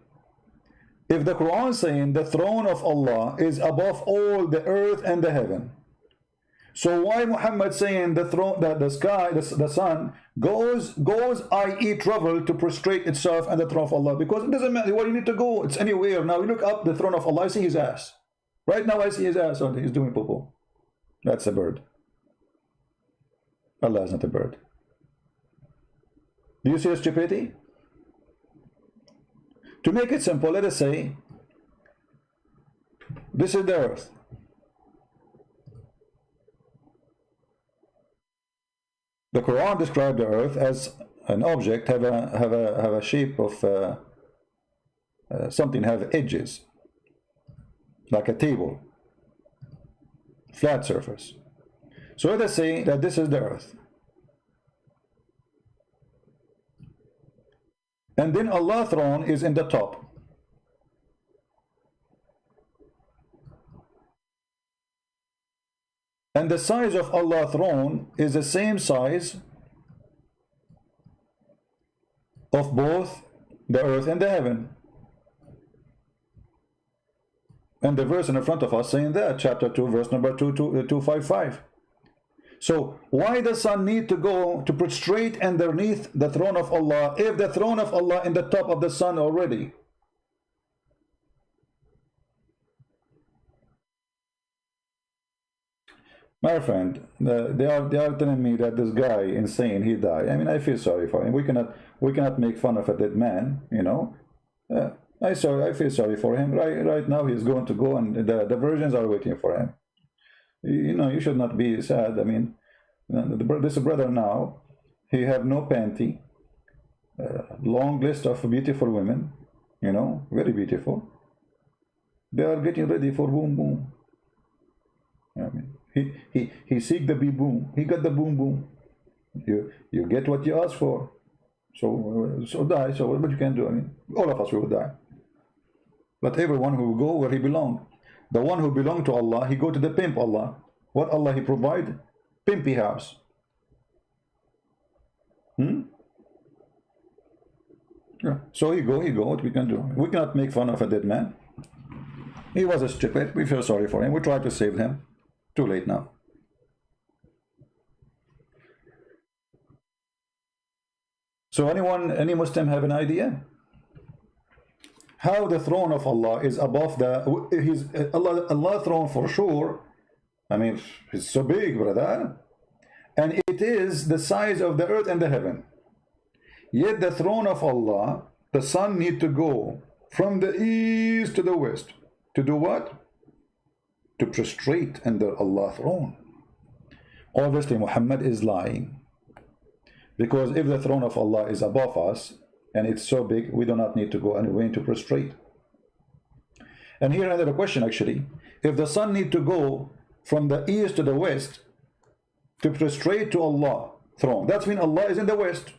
If the Quran is saying the throne of Allah is above all the earth and the heaven, so why Muhammad saying the throne, the sky, the sun goes, i.e. travel to prostrate itself and the throne of Allah? Because it doesn't matter where you need to go, it's anywhere. Now you look up the throne of Allah, I see his ass. Right now I see his ass, so he's doing poo-poo. That's a bird. Allah is not a bird. Do you see the stupidity? To make it simple, let us say this is the earth. The Quran described the earth as an object have a shape of something, have edges, like a table, flat surface. So let us say that this is the earth. And then Allah's throne is in the top. And the size of Allah's throne is the same size of both the earth and the heaven. And the verse in the front of us saying that, chapter 2, verse number 255. So why does sun need to go to prostrate underneath the throne of Allah if the throne of Allah in the top of the sun already? My friend, they are telling me that this guy insane, he died. I mean, I feel sorry for him. We cannot make fun of a dead man, I feel sorry for him. Right now he's going to go, and the virgins are waiting for him. You should not be sad. I mean, this brother now, he have no panty, long list of beautiful women, very beautiful. They are getting ready for boom boom. I mean, he seek the boom. He got the boom boom. You get what you ask for. So die. So what you can do? I mean, all of us will die. But everyone who will go where he belong. The one who belong to Allah, he go to the pimp Allah. What Allah he provide? Pimpy house. Yeah. So he go. What we can do? We cannot make fun of a dead man. He was a stupid. We feel sorry for him. We try to save him. Too late now. So any Muslim have an idea? How the throne of Allah is above Allah throne for sure. I mean, it's so big, brother. And it is the size of the earth and the heaven. Yet the throne of Allah, the sun need to go from the east to the west. To do what? To prostrate under Allah's throne. Obviously, Muhammad is lying. Because if the throne of Allah is above us, and it's so big, we do not need to go and we need to prostrate. And here another question actually. If the sun need to go from the east to the west to prostrate to Allah throne, that's mean Allah is in the west.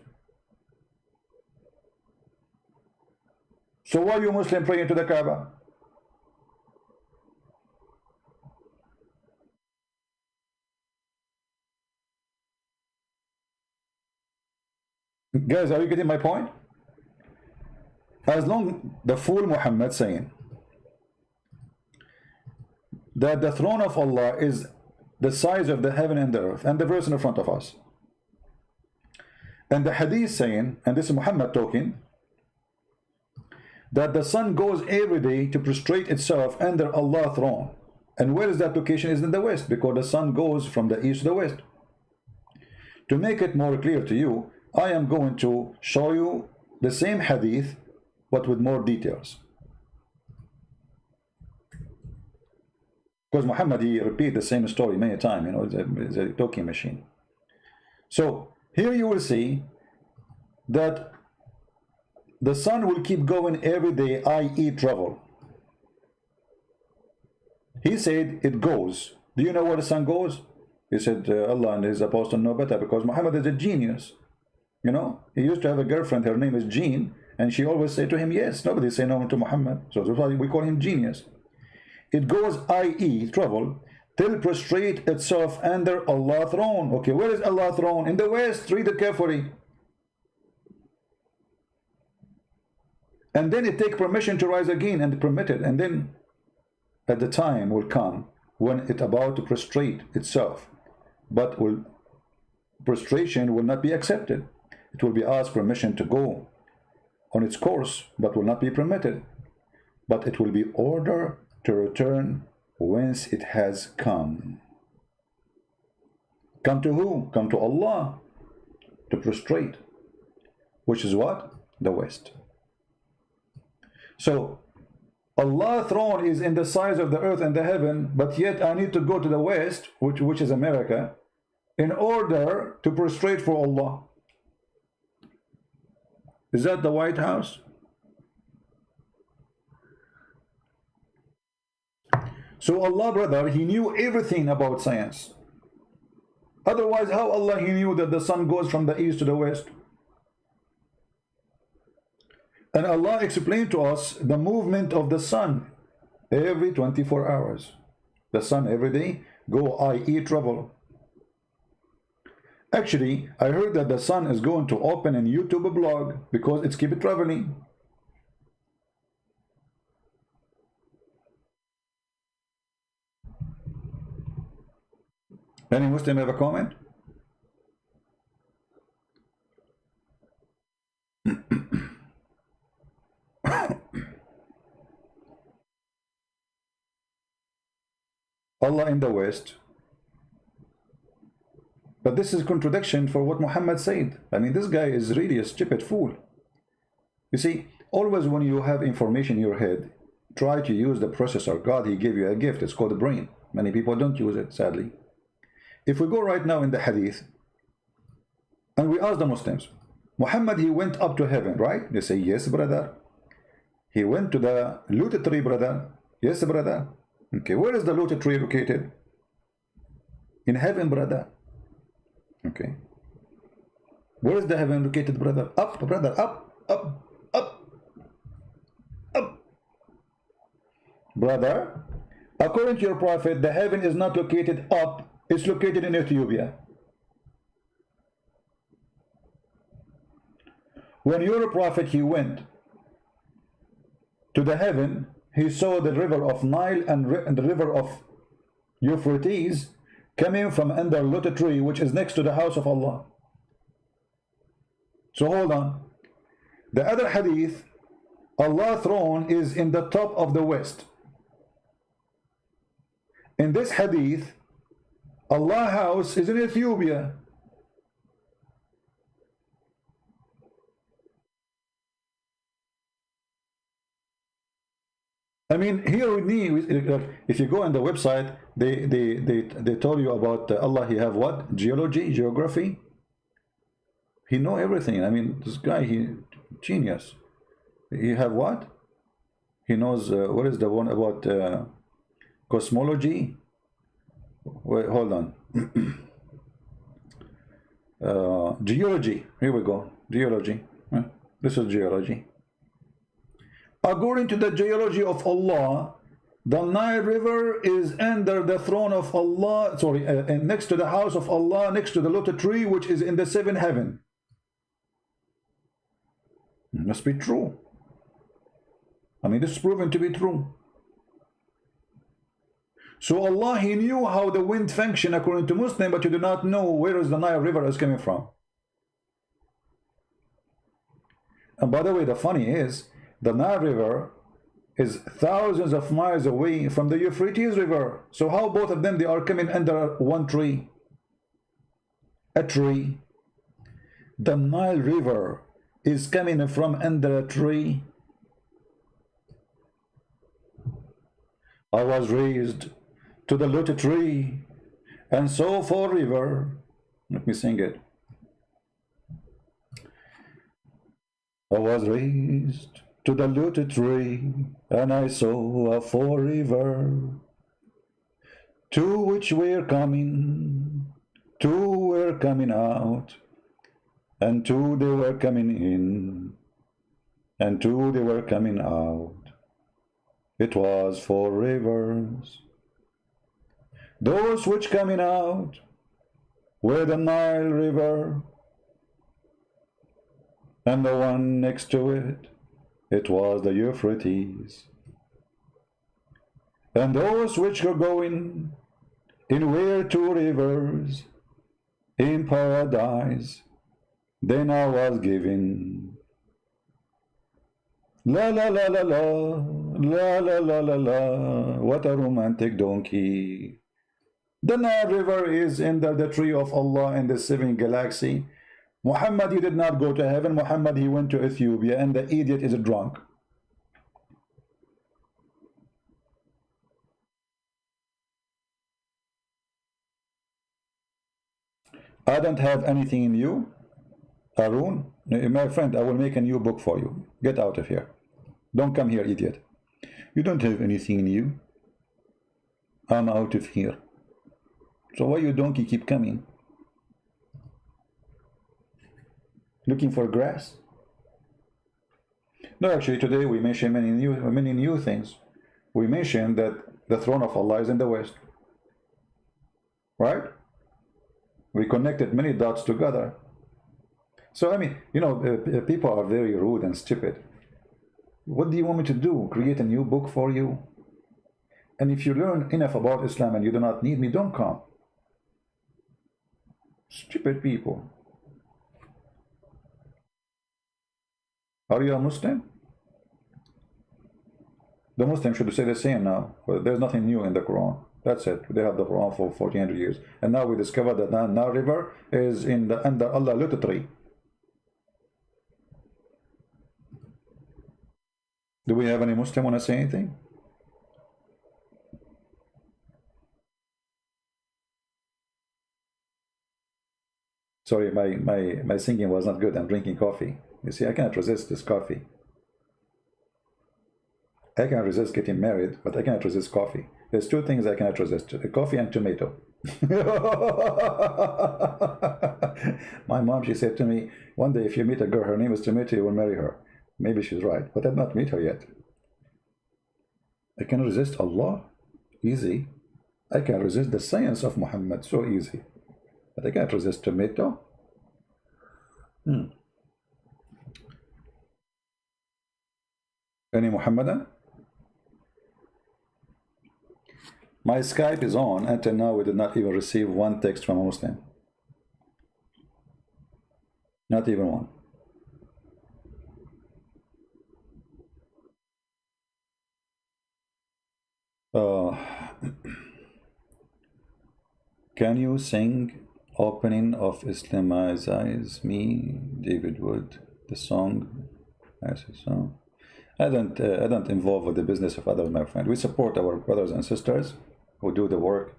So why you Muslim praying to the Kaaba? Guys, are you getting my point? As long the fool Muhammad saying that the throne of Allah is the size of the heaven and the earth, and the verse in front of us, and the hadith saying, and this is Muhammad talking, that the sun goes every day to prostrate itself under Allah's throne. And where is that location? Is in the west, because the sun goes from the east to the west. To make it more clear to you, I am going to show you the same hadith but with more details, because Muhammad, he repeat the same story many times, you know, it's a talking machine. So here you will see that the sun will keep going every day, i.e. travel. He said it goes. Do you know where the sun goes? He said Allah and his apostle know better, because Muhammad is a genius. You know, he used to have a girlfriend, her name is Jean, and she always said to him, yes, nobody say no to Muhammad. So that's why we call him genius. It goes, i.e. travel, till prostrate itself under Allah's throne. Okay, where is Allah's throne? In the west. Read it carefully. And then it take permission to rise again and permit it. And then at the time will come when it about to prostrate itself, but prostration will not be accepted. It will be asked permission to go on its course, but will not be permitted. But it will be ordered to return whence it has come. Come to who? Come to Allah, to prostrate, which is what? The west. So Allah's throne is in the size of the earth and the heaven, but yet I need to go to the west, which is America, in order to prostrate for Allah. Is that the White House? So Allah, brother, he knew everything about science. Otherwise, how Allah he knew that the sun goes from the east to the west? And Allah explained to us the movement of the sun every 24 hours. The sun every day go, i.e. travel. Actually, I heard that the sun is going to open a YouTube blog because it's keep traveling. Any Muslim have a comment? Allah in the west. But this is contradiction for what Muhammad said. I mean, this guy is really a stupid fool. You see, always when you have information in your head, try to use the processor. God, he gave you a gift. It's called the brain. Many people don't use it, sadly. If we go right now in the hadith, and we ask the Muslims, Muhammad, he went up to heaven, right? They say, yes, brother. He went to the lotus tree, brother. Yes, brother. Okay, where is the lotus tree located? In heaven, brother. Okay. Where is the heaven located, brother? Up, brother, up, up, up, up. Brother, according to your prophet, the heaven is not located up, it's located in Ethiopia. When your prophet, he went to the heaven, he saw the river of Nile and the river of Euphrates coming from under lotus tree, which is next to the house of Allah. So hold on. The other hadith, Allah's throne is in the top of the west. In this hadith, Allah's house is in Ethiopia. I mean, here with me, if you go on the website, they told you about Allah. He have what? Geology, geography. He know everything. I mean, this guy, he genius. He have what? He knows, what is the one about cosmology? Wait, hold on. Geology. Here we go. Geology. This is geology. According to the geology of Allah, the Nile River is under the throne of Allah, sorry, next to the house of Allah, next to the lotus tree, which is in the seventh heaven. Must be true. I mean, this is proven to be true. So Allah, He knew how the wind function according to Muslim, but you do not know where is the Nile River is coming from. And by the way, the funny is, the Nile River is thousands of miles away from the Euphrates River. So how both of them, they are coming under one tree? A tree. The Nile River is coming from under a tree. I was raised to the lotus tree and saw for river. Let me sing it. I was raised to the lotus tree, and I saw a four river, two which were coming, two were coming out, and two they were coming in, and two they were coming out. It was four rivers. Those which coming out were the Nile River, and the one next to it, it was the Euphrates. And those which were going in were two rivers in paradise, then I was given. La la la la la, la la la la la, what a romantic donkey. The Nile River is under the tree of Allah in the seventh galaxy. Muhammad, he did not go to heaven. Muhammad, he went to Ethiopia, and the idiot is drunk. I don't have anything in you, Arun. My friend, I will make a new book for you. Get out of here. Don't come here, idiot. You don't have anything in you. I'm out of here. So why you donkey keep coming? Looking for grass? No, actually today we mentioned many new things. We mentioned that the throne of Allah is in the west. Right? We connected many dots together. So I mean, you know, people are very rude and stupid. What do you want me to do? Create a new book for you? And if you learn enough about Islam and you do not need me, don't come. Stupid people. Are you a Muslim? The Muslims should say the same now. Well, there's nothing new in the Quran. That's it. They have the Quran for 1400 years. And now we discover that the Nile River is in the under Allah lotus tree. Do we have any Muslim want to say anything? Sorry, my singing was not good. I'm drinking coffee. You see, I cannot resist this coffee. I can resist getting married, but I cannot resist coffee. There's two things I cannot resist: coffee and tomato. My mom, she said to me, one day if you meet a girl, her name is Tomato, you will marry her. Maybe she's right, but I've not met her yet. I can resist Allah, easy. I can resist the science of Muhammad, so easy. But I can't resist tomato. Any Muhammadan? My Skype is on. Until now, we did not even receive one text from a Muslim. Not even one. Can you sing Opening of Islamize Me, David Wood, the song? I don't involve with the business of others, my friend. We support our brothers and sisters who do the work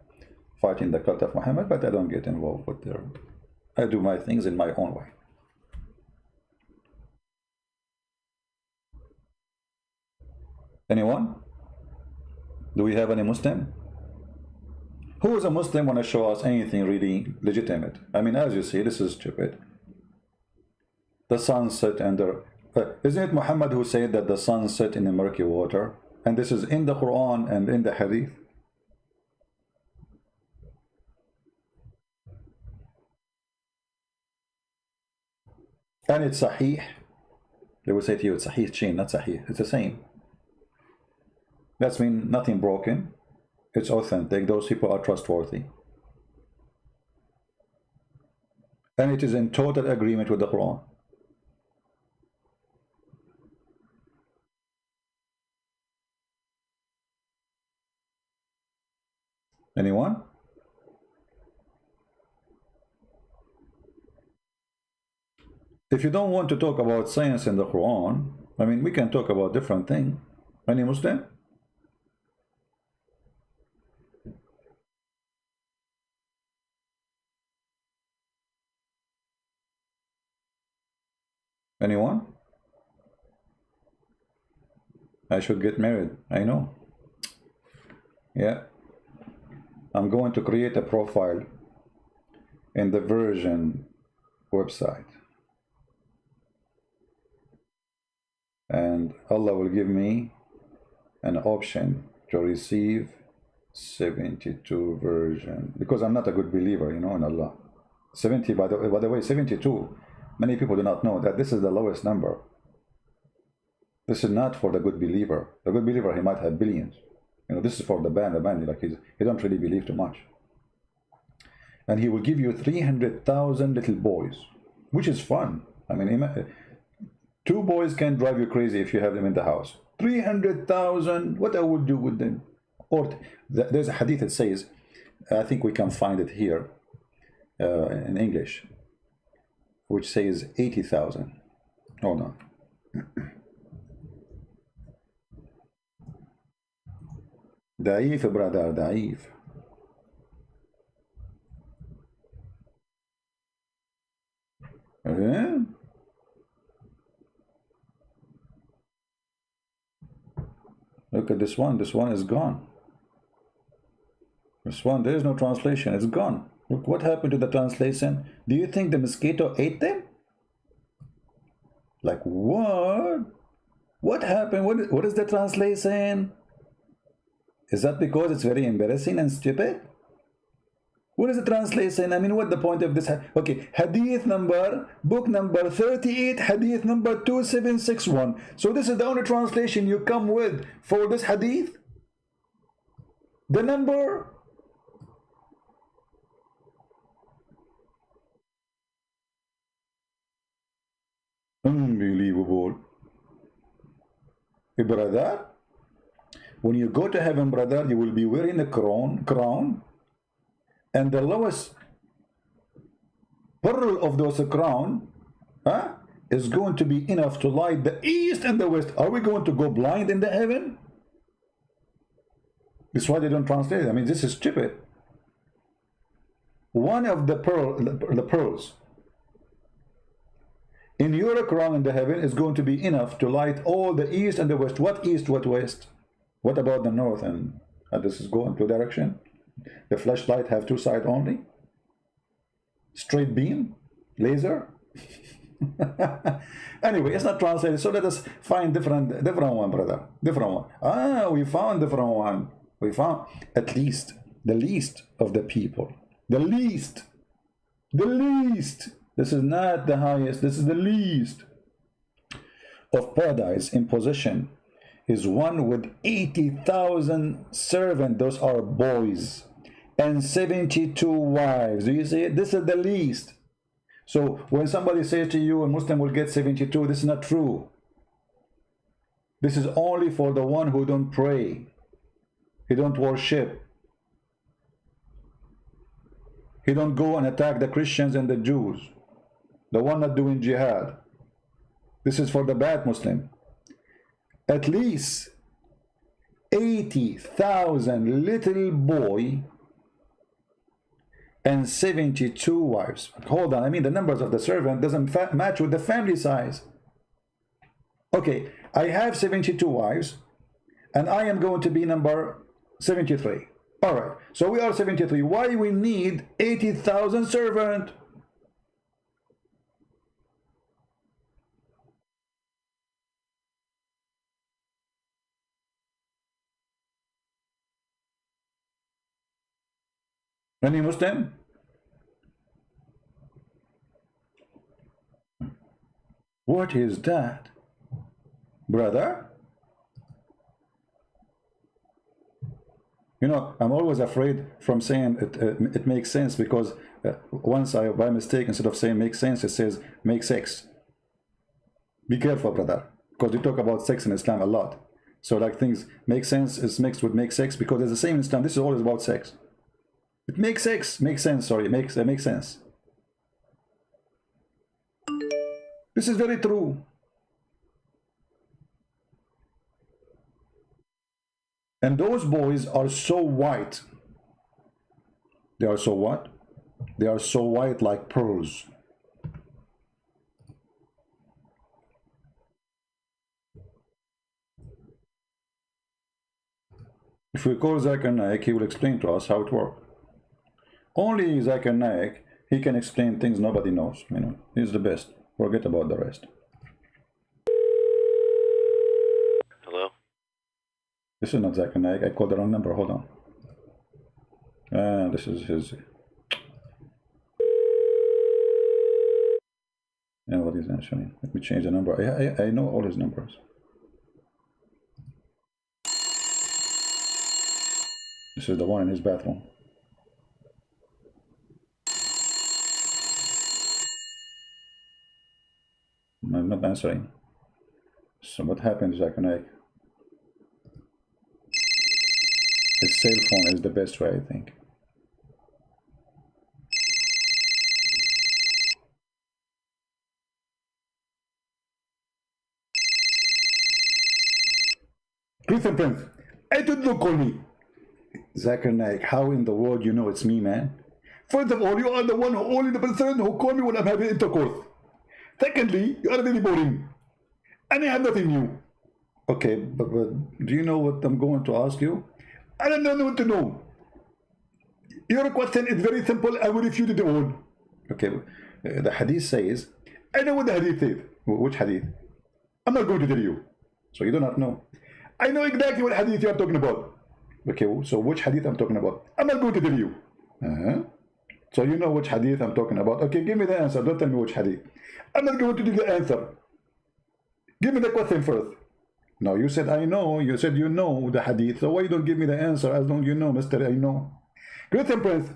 fighting the cult of Muhammad, but I don't get involved with their. I do my things in my own way. Anyone? Do we have any Muslim? Who is a Muslim want to show us anything really legitimate? I mean, as you see, this is stupid. The sun set under... isn't it Muhammad who said that the sun set in the murky water? And this is in the Quran and in the Hadith. And it's Sahih. They will say to you, it's Sahih chain, not Sahih. It's the same. That's mean nothing broken. It's authentic. Those people are trustworthy. And it is in total agreement with the Quran. Anyone? If you don't want to talk about science in the Quran, I mean, we can talk about different things. Any Muslim? Anyone? I should get married. I know. Yeah. I'm going to create a profile in the Virgin website. And Allah will give me an option to receive 72 version, because I'm not a good believer, you know, in Allah. 70, by the way, 72. Many people do not know that this is the lowest number. This is not for the good believer. The good believer, he might have billions. You know, this is for the band, like he don't really believe too much. And he will give you 300,000 little boys, which is fun. I mean, 2 boys can drive you crazy if you have them in the house. 300,000, what I would do with them? Or there's a hadith that says, I think we can find it here in English, which says 80,000. Hold on. Da'if, brother, da'if. Look at this one. This one is gone. This one, there is no translation. It's gone. Look what happened to the translation. Do you think the mosquito ate them? Like what? What happened? What is the translation? Is that because it's very embarrassing and stupid? What is the translation? I mean, what the point of this? Okay, hadith number, book number 38, hadith number 2761. So this is the only translation you come with for this hadith? The number? Unbelievable. Hey, brother, when you go to heaven, brother, you will be wearing a crown, and the lowest pearl of those crown is going to be enough to light the east and the west. Are we going to go blind in the heaven? This is why they don't translate it. I mean, this is stupid. One of the pearls in your crown in the heaven is going to be enough to light all the east and the west. What east, what west? What about the north? And this is going to direction. The flashlight have 2 sides only. Straight beam, laser. Anyway, it's not translated. So let us find different one, brother. Different one. We found different one. We found at least the least of the people. The least. The least. This is not the highest. This is the least of paradise in possession. Is one with 80,000 servants. Those are boys. And 72 wives. Do you see it? This is the least. So when somebody says to you a Muslim will get 72, this is not true. This is only for the one who don't pray. He don't worship. He don't go and attack the Christians and the Jews. The one not doing jihad. This is for the bad Muslim. At least 80,000 little boy and 72 wives. Hold on, I mean the numbers of the servant doesn't match with the family size. Okay, I have 72 wives. and I am going to be number 73. All right, so we are 73. Why we need 80,000 servant? Any Muslim? What is that, brother? You know, I'm always afraid from saying it makes sense, because once I, by mistake, instead of saying make sense, it says make sex. Be careful, brother, because we talk about sex in Islam a lot. So like things make sense is mixed with make sex, because it's the same in Islam. This is always about sex. It makes sex, makes sense, sorry, it makes sense. This is very true. And those boys are so white. They are so what? They are so white like pearls. If we call Zakir Naik, he will explain to us how it works. Only Zakir Naik, he can explain things nobody knows. You know, he's the best. Forget about the rest. Hello? This is not Zakir Naik. I called the wrong number. Hold on. This is his. And what is answering? Let me change the number. I know all his numbers. This is the one in his bathroom. I'm not answering. So what happened is Zakir Naik? His cell phone is the best way, I think. Christian Prince, I did not call me. Zakir Naik, how in the world you know it's me, man? First of all, you are the one who only the person who call me when I'm having intercourse. Secondly, you are very boring. And I have nothing new. Okay, but do you know what I'm going to ask you? I don't know what to know. Your question is very simple. I will refute it all. Okay, the hadith says, I know what the hadith says. Which hadith? I'm not going to tell you. So you do not know. I know exactly what hadith you are talking about. Okay, so which hadith I'm talking about? I'm not going to tell you. So you know which hadith I'm talking about. Okay, give me the answer. Don't tell me which hadith. I'm not going to do the answer. Give me the question first. No, you said I know. You said you know the hadith. So why you don't give me the answer as long as you know, Mr. I know? Christian Prince,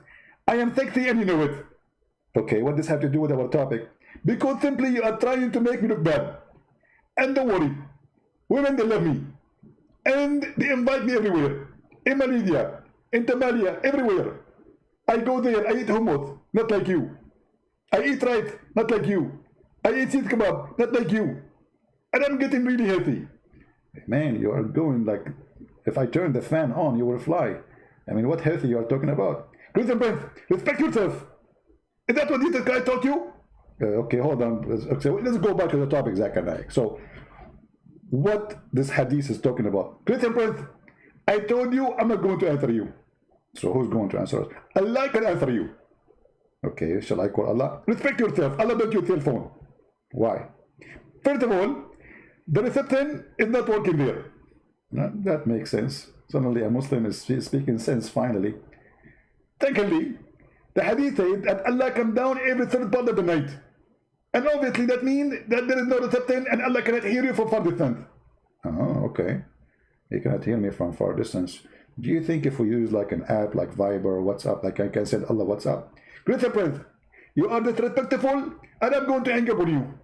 I am sexy and you know it. Okay, what does this have to do with our topic? Because simply you are trying to make me look bad. And don't worry. Women, they love me. And they invite me everywhere. In Malaysia, in Somalia, everywhere. I go there, I eat hummus, not like you. I eat rice, not like you. I eat seed kebab, not like you. And I'm getting really healthy. Man, you are going like, if I turn the fan on, you will fly. I mean, what healthy you are talking about? Christian Prince, respect yourself. Is that what this guy taught you? Okay, hold on. Okay, let's go back to the topic, Zakir Naik. So, what this hadith is talking about? Christian Prince, I told you I'm not going to answer you. So who's going to answer us? Allah can answer you. Okay, shall I call Allah? Respect yourself. Allah don't use cell phone. Why? First of all, the reception is not working there. That makes sense. Suddenly a Muslim is speaking sense finally. Secondly, the hadith says that Allah comes down every third part of the night. And obviously that means that there is no reception and Allah cannot hear you from far distance. Oh, okay. He cannot hear me from far distance. Do you think if we use like an app like Viber or WhatsApp, like I can say Allah WhatsApp? Christian Prince, you are disrespectful and I'm going to hang up on you.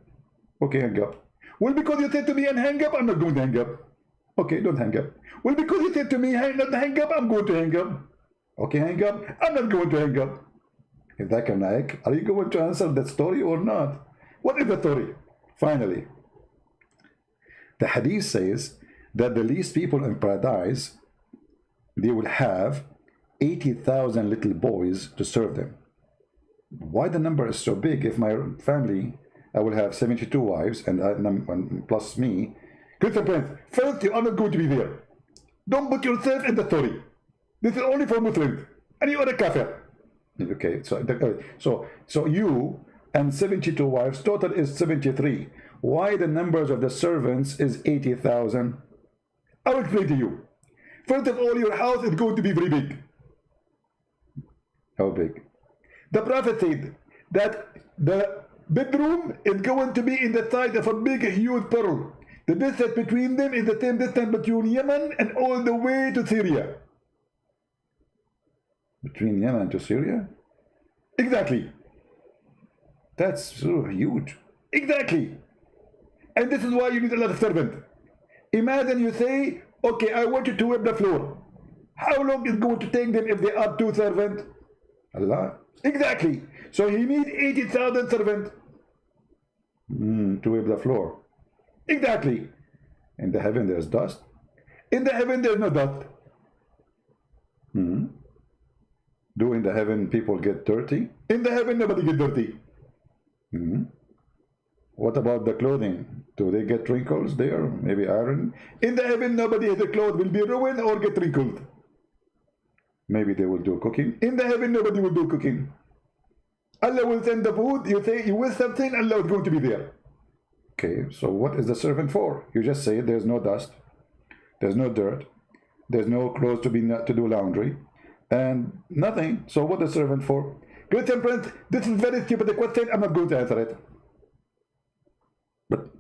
Okay, hang up. Well, because you said to me and hang up, I'm not going to hang up. Okay, don't hang up. Well, because you said to me not to hang up, I'm going to hang up. Okay, hang up. I'm not going to hang up. Zakir Naik, are you going to answer that story or not? What is the story? Finally, the hadith says that the least people in paradise, they will have 80,000 little boys to serve them. Why the number is so big? If my family, I will have 72 wives and plus me. Christian Prince, first, you are not going to be there. Don't put yourself in the story. This is only for Muslims. And you are a kafir. Okay, so you and 72 wives, total is 73. Why the numbers of the servants is 80,000? I will explain to you. First of all, your house is going to be very big. How big? The Prophet said that the bedroom is going to be in the side of a big, huge pearl. The distance between them is the same distance between Yemen and all the way to Syria. Between Yemen to Syria? Exactly. That's so huge. Exactly. And this is why you need a lot of servants. Imagine you say, okay, I want you to wipe the floor. How long is it going to take them if they are 2 servants? Allah. Exactly. So he needs 80,000 servants to wipe the floor. Exactly. In the heaven there's dust. In the heaven there's no dust. Do in the heaven people get dirty? In the heaven nobody get dirty. What about the clothing? Do they get wrinkles there? Maybe iron? In the heaven nobody the clothes will be ruined or get wrinkled. Maybe they will do cooking. In the heaven nobody will do cooking. Allah will send the food. You say you wish something, Allah is going to be there. Okay, so what is the servant for? You just say there's no dust, there's no dirt, there's no clothes to do laundry, and nothing. So what is the servant for? Christian friends, this is very stupid question. I'm not going to answer it. But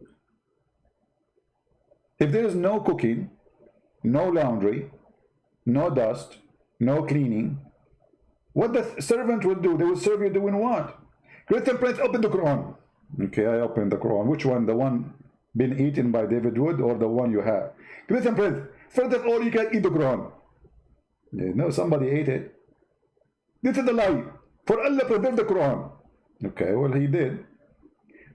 if there is no cooking, no laundry, no dust, no cleaning, what the servant will do? They will serve you doing what? Christian friends, open the Quran. Okay, I opened the Quran. Which one? The one been eaten by David Wood or the one you have? Christian friends, first of all, you can eat the Quran. No, somebody ate it. This is a lie. For Allah preserved the Quran. Okay, well, he did.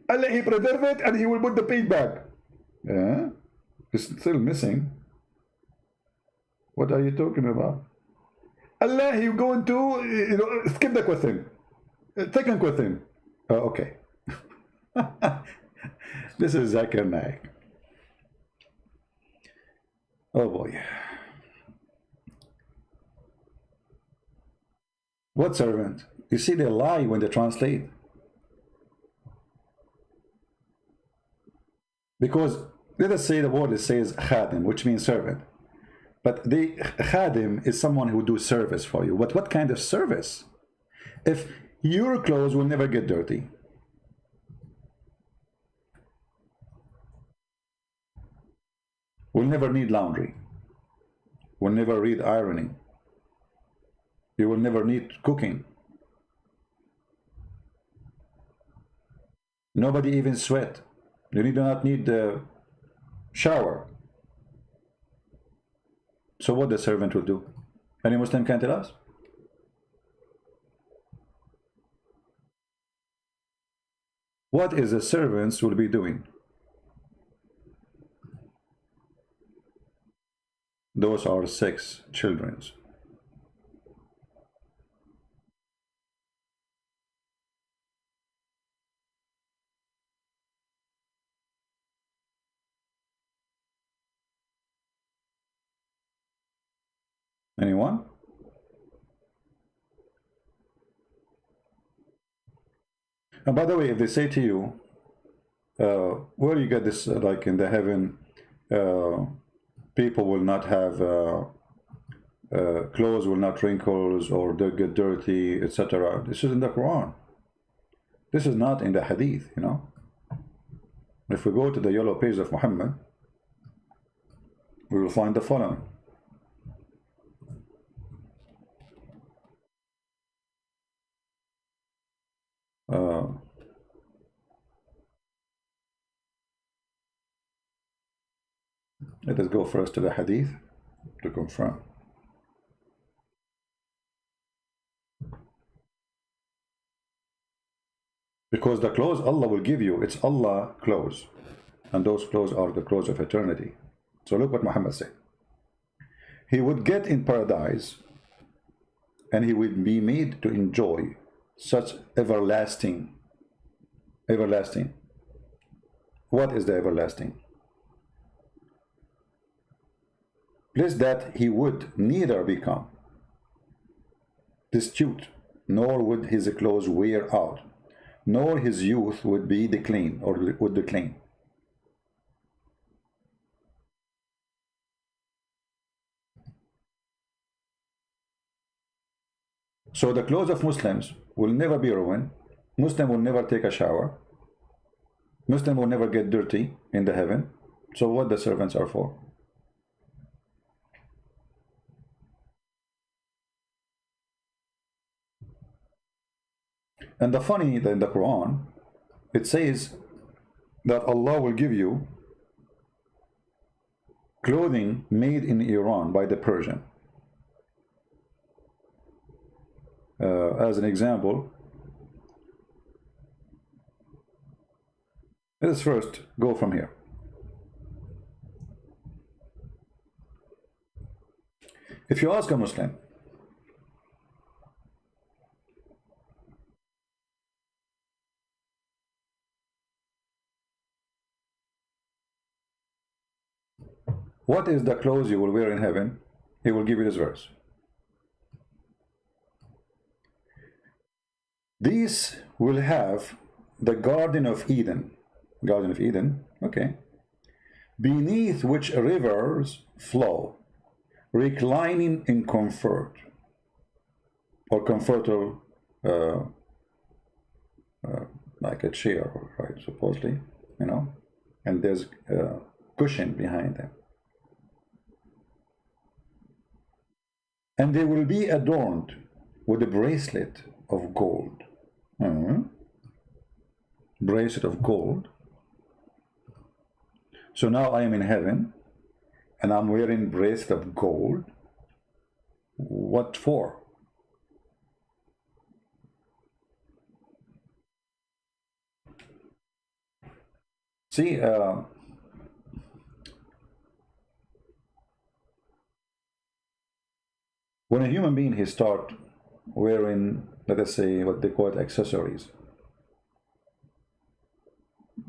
Allah, he preserved it and he will put the page back. Yeah, it's still missing. What are you talking about? Allah, he going to skip the question. Second question. Okay. This is Zakir Naik. Oh boy. What servant? You see, they lie when they translate. Because let us say the word says khadim, which means servant. But the khadim is someone who do service for you. But what kind of service? If your clothes will never get dirty, will never need laundry, will never need ironing, you will never need cooking, nobody even sweat, you do not need the shower. So what the servant will do? Any Muslim can tell us? What is the servants will be doing? Those are 6 children. Anyone? And by the way, if they say to you, where you get this, like in the heaven, people will not have clothes will not wrinkles or they get dirty, etc. This is in the Quran. This is not in the Hadith, you know. If we go to the yellow page of Muhammad, we will find the following. Let us go first to the Hadith to confirm. Because the clothes Allah will give you, it's Allah clothes. And those clothes are the clothes of eternity. So look what Muhammad said. He would get in paradise and he would be made to enjoy such everlasting. Everlasting. What is the everlasting? Lest that he would neither become destitute, nor would his clothes wear out, nor his youth would be decline or would decline. So the clothes of Muslims will never be ruined. Muslim will never take a shower. Muslim will never get dirty in the heaven. So what the servants are for? And the funny that in the Quran, it says that Allah will give you clothing made in Iran by the Persian. As an example, let us first go from here. If you ask a Muslim, what is the clothes you will wear in heaven, he will give you this verse. These will have the Garden of Eden, okay, beneath which rivers flow, reclining in comfort, or comfortable, like a chair, right, supposedly, you know, and there's a cushion behind them. And they will be adorned with a bracelet of gold. Bracelet of gold. So now I am in heaven and I'm wearing bracelet of gold. What for? See, when a human being he start wearing, let us say, what they call it, accessories,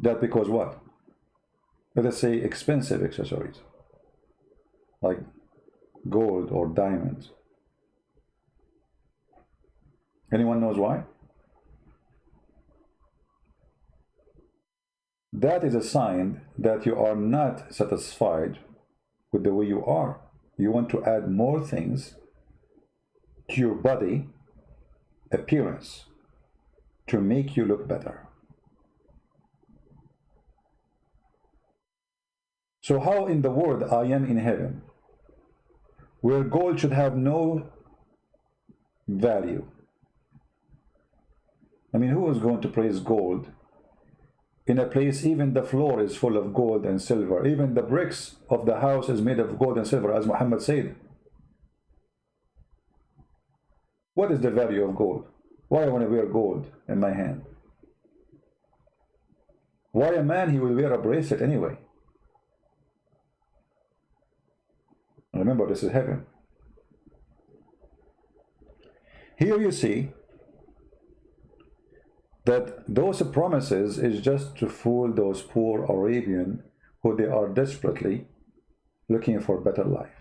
that because what? Let us say expensive accessories like gold or diamonds. Anyone knows why? That is a sign that you are not satisfied with the way you are. You want to add more things to your body appearance to make you look better. So how in the world I am in heaven, where gold should have no value? I mean, who is going to praise gold in a place even the floor is full of gold and silver, even the bricks of the house is made of gold and silver, as Muhammad said? What is the value of gold? Why I want to wear gold in my hand? Why a man he will wear a bracelet anyway? Remember, this is heaven. Here you see that those promises is just to fool those poor Arabian who they are desperately looking for better life.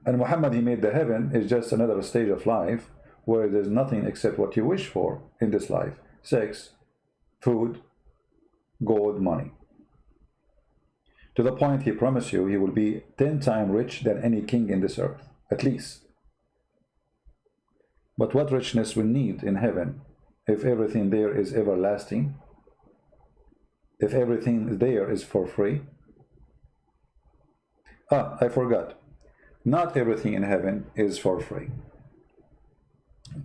And Muhammad, he made the heaven is just another stage of life where there's nothing except what you wish for in this life: sex, food, gold, money. To the point he promised you he will be 10 times rich than any king in this earth, at least. But what richness we need in heaven if everything there is everlasting? If everything there is for free? Ah, I forgot. Not everything in heaven is for free.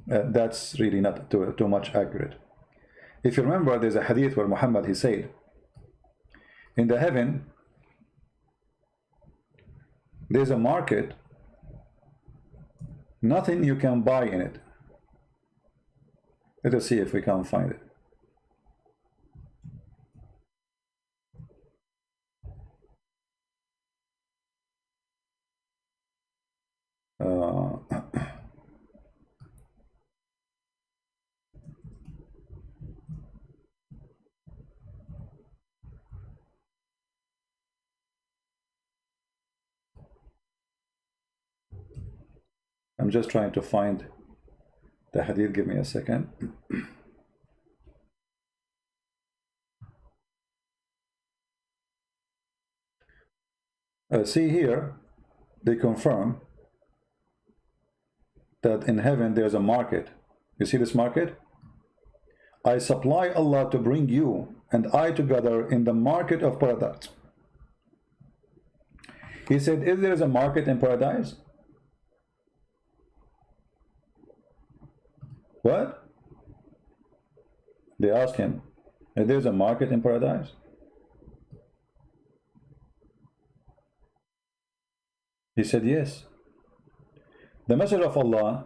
That's really not too much accurate. If you remember, there's a hadith where Muhammad, he said, in the heaven, there's a market, nothing you can buy in it. Let us see if we can find it. just trying to find the hadith. Give me a second. See here, they confirm that in heaven there's a market. You see this market? I supply Allah to bring you and I together in the market of paradise. He said, is there a market in paradise? What? They asked him, is there a market in paradise? He said, yes. The Messenger of Allah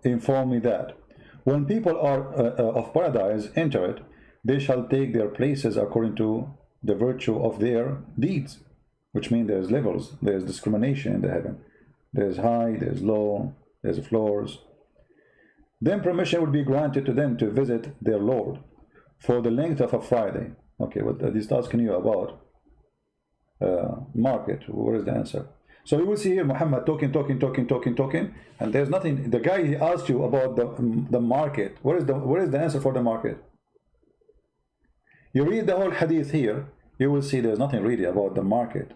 informed me that when people are of paradise enter it, they shall take their places according to the virtue of their deeds, which means there's levels, there's discrimination in the heaven. There's high, there's low, there's floors. Then permission will be granted to them to visit their Lord for the length of a Friday. Okay, what he's asking you about market, what is the answer? So you will see here Muhammad talking, and there's nothing. The guy, he asked you about the market. What is the answer for the market? You read the whole hadith here, you will see there's nothing really about the market.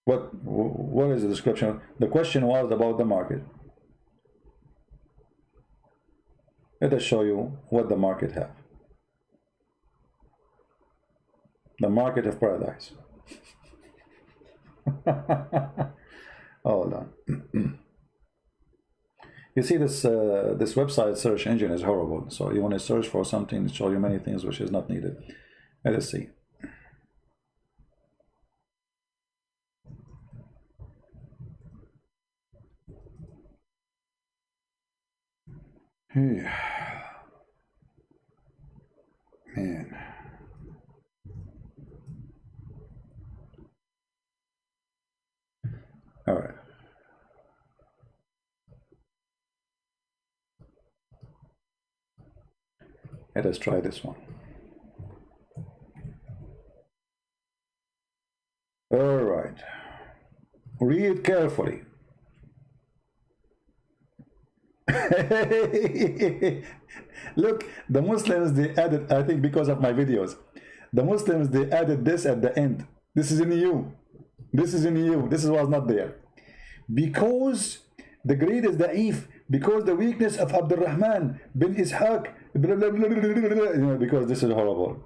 What is the description? The question was about the market. Let us show you what the market have. The market of paradise. Hold on. You see this this website search engine is horrible. So you want to search for something to show you many things which is not needed. Let us see. Man. All right. Let us try this one. All right. Read carefully. Look, the Muslims, they added, I think because of my videos, the Muslims, they added this at the end. This is in you. This is in you. This was not there. Because the greed is da'if, because the weakness of Abdurrahman bin Ishaq, blah, blah, blah, blah, blah, blah, you know, because this is horrible.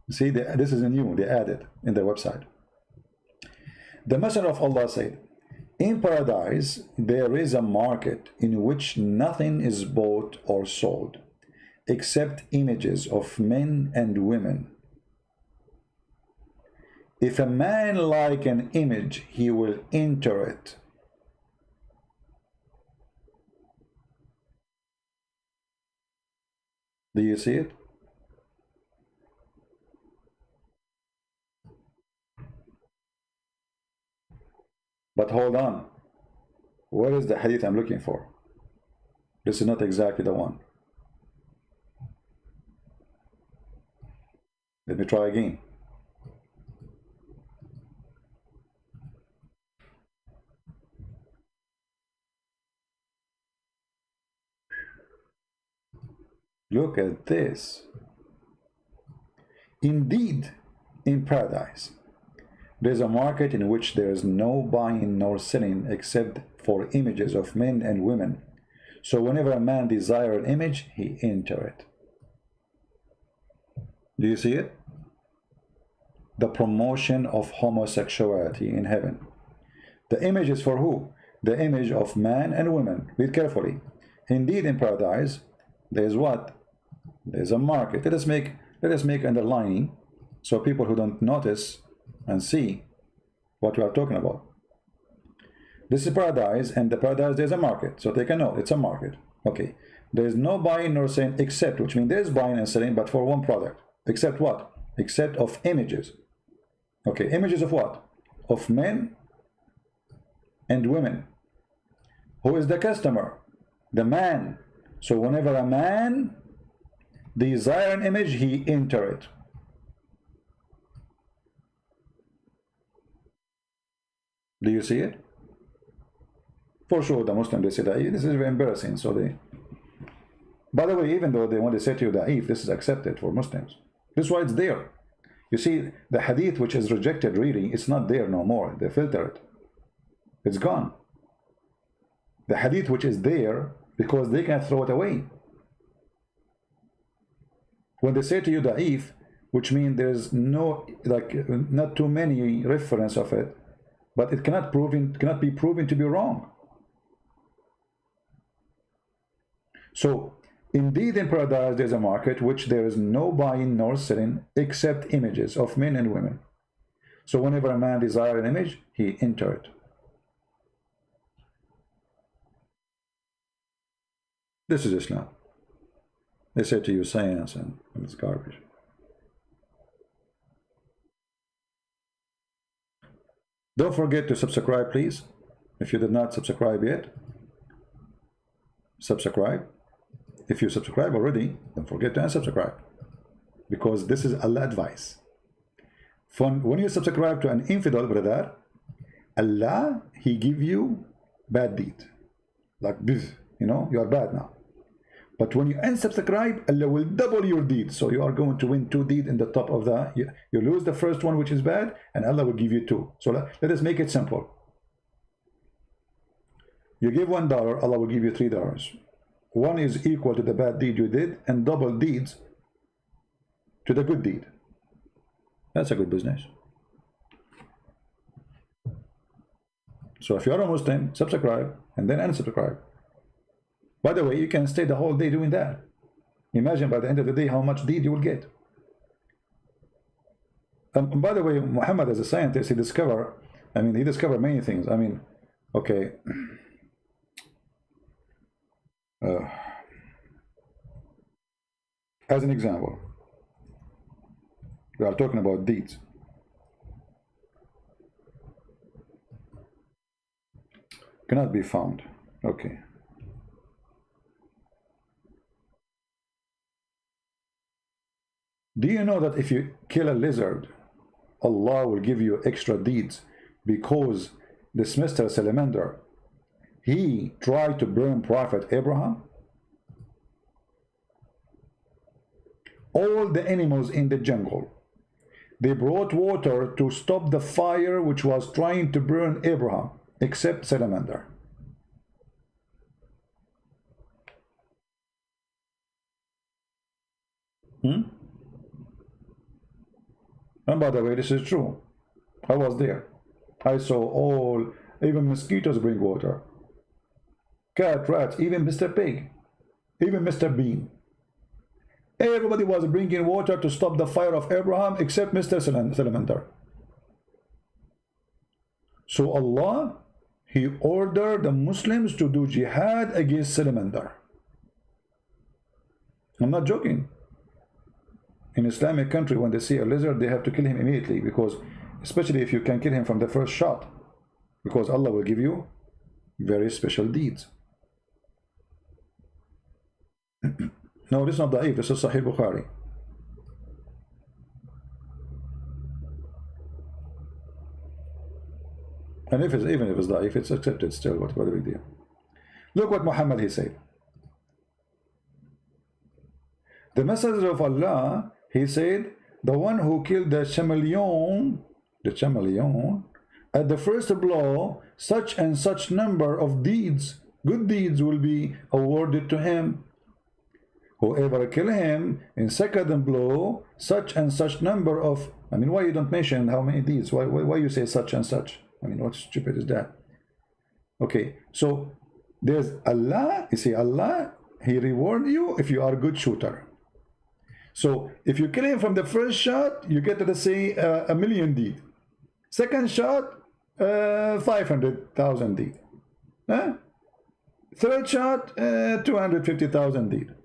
See, this is in you. They added in their website. The Messenger of Allah said, in paradise, there is a market in which nothing is bought or sold, except images of men and women. If a man like an image, he will enter it. Do you see it? But hold on. Where is the hadith I'm looking for? This is not exactly the one. Let me try again. Look at this. Indeed, in paradise, there is a market in which there is no buying nor selling except for images of men and women. So whenever a man desires an image, he enters it. Do you see it? The promotion of homosexuality in heaven. The image is for who? The image of man and women. Read carefully. Indeed, in paradise, there is what? There is a market. Let us make underlining so people who don't notice and see what we are talking about. This is paradise, and the paradise there's a market, so they can know it's a market. Okay, there is no buying nor selling except, which means there's buying and selling, but for one product. Except what? Except of images. Okay, images of what? Of men and women. Who is the customer? The man. So whenever a man desires an image, he enters it. Do you see it? For sure, the Muslim, they say that this is very embarrassing. So they, by the way, even though they want to say to you da'if, this is accepted for Muslims. This is why it's there. You see, the hadith which is rejected really, it's not there no more. They filter it. It's gone. The hadith which is there, because they can throw it away. When they say to you da'if, which means there's no, like, not too many reference of it, but it cannot be proven to be wrong. So indeed in paradise there's a market which there is no buying nor selling except images of men and women. So whenever a man desires an image, he enter it. This is Islam. They say to you science and it's garbage. Don't forget to subscribe, please. If you did not subscribe yet, subscribe. If you subscribe already, don't forget to unsubscribe, because this is Allah advice. When you subscribe to an infidel brother, Allah, he give you bad deed, like you know, you are bad now. But when you unsubscribe, Allah will double your deed. So you are going to win 2 deeds in the top of the, you lose the first one, which is bad, and Allah will give you 2. So let us make it simple. You give $1, Allah will give you $3. 1 is equal to the bad deed you did, and double deeds to the good deed. That's a good business. So if you are a Muslim, subscribe and then unsubscribe. By the way, you can stay the whole day doing that. Imagine by the end of the day how much deed you will get. And by the way, Muhammad, as a scientist, he discovered many things. I mean, okay. As an example, we are talking about deeds. Cannot be found. Okay. Do you know that if you kill a lizard, Allah will give you extra deeds, because this Mr. Salamander, he tried to burn Prophet Abraham? All the animals in the jungle, they brought water to stop the fire which was trying to burn Abraham, except Salamander. And by the way, this is true. I was there. I saw even mosquitoes bring water. Cat, rats, even Mr. Pig, even Mr. Bean. Everybody was bringing water to stop the fire of Abraham except Mr. Salamander. So Allah, he ordered the Muslims to do jihad against Salamander. I'm not joking. In Islamic country, when they see a lizard, they have to kill him immediately, because especially if you can kill him from the first shot, because Allah will give you very special deeds. No, this is not da'if, this is Sahih Bukhari. And even if it's da'if, it's accepted still. What a big deal. Look what Muhammad, he said. The Messenger of Allah, he said, the one who killed the chameleon, at the first blow, such and such number of deeds, good deeds, will be awarded to him. Whoever kill him in second blow, such and such number of, I mean, why you don't mention how many deeds? Why you say such and such? I mean, what stupid is that? Okay, so there's Allah, you see, Allah, he reward you if you are a good shooter. So if you kill him from the first shot, you get, let's say, 1,000,000 deed. Second shot, 500,000 deed. Huh? Third shot, 250,000 deed.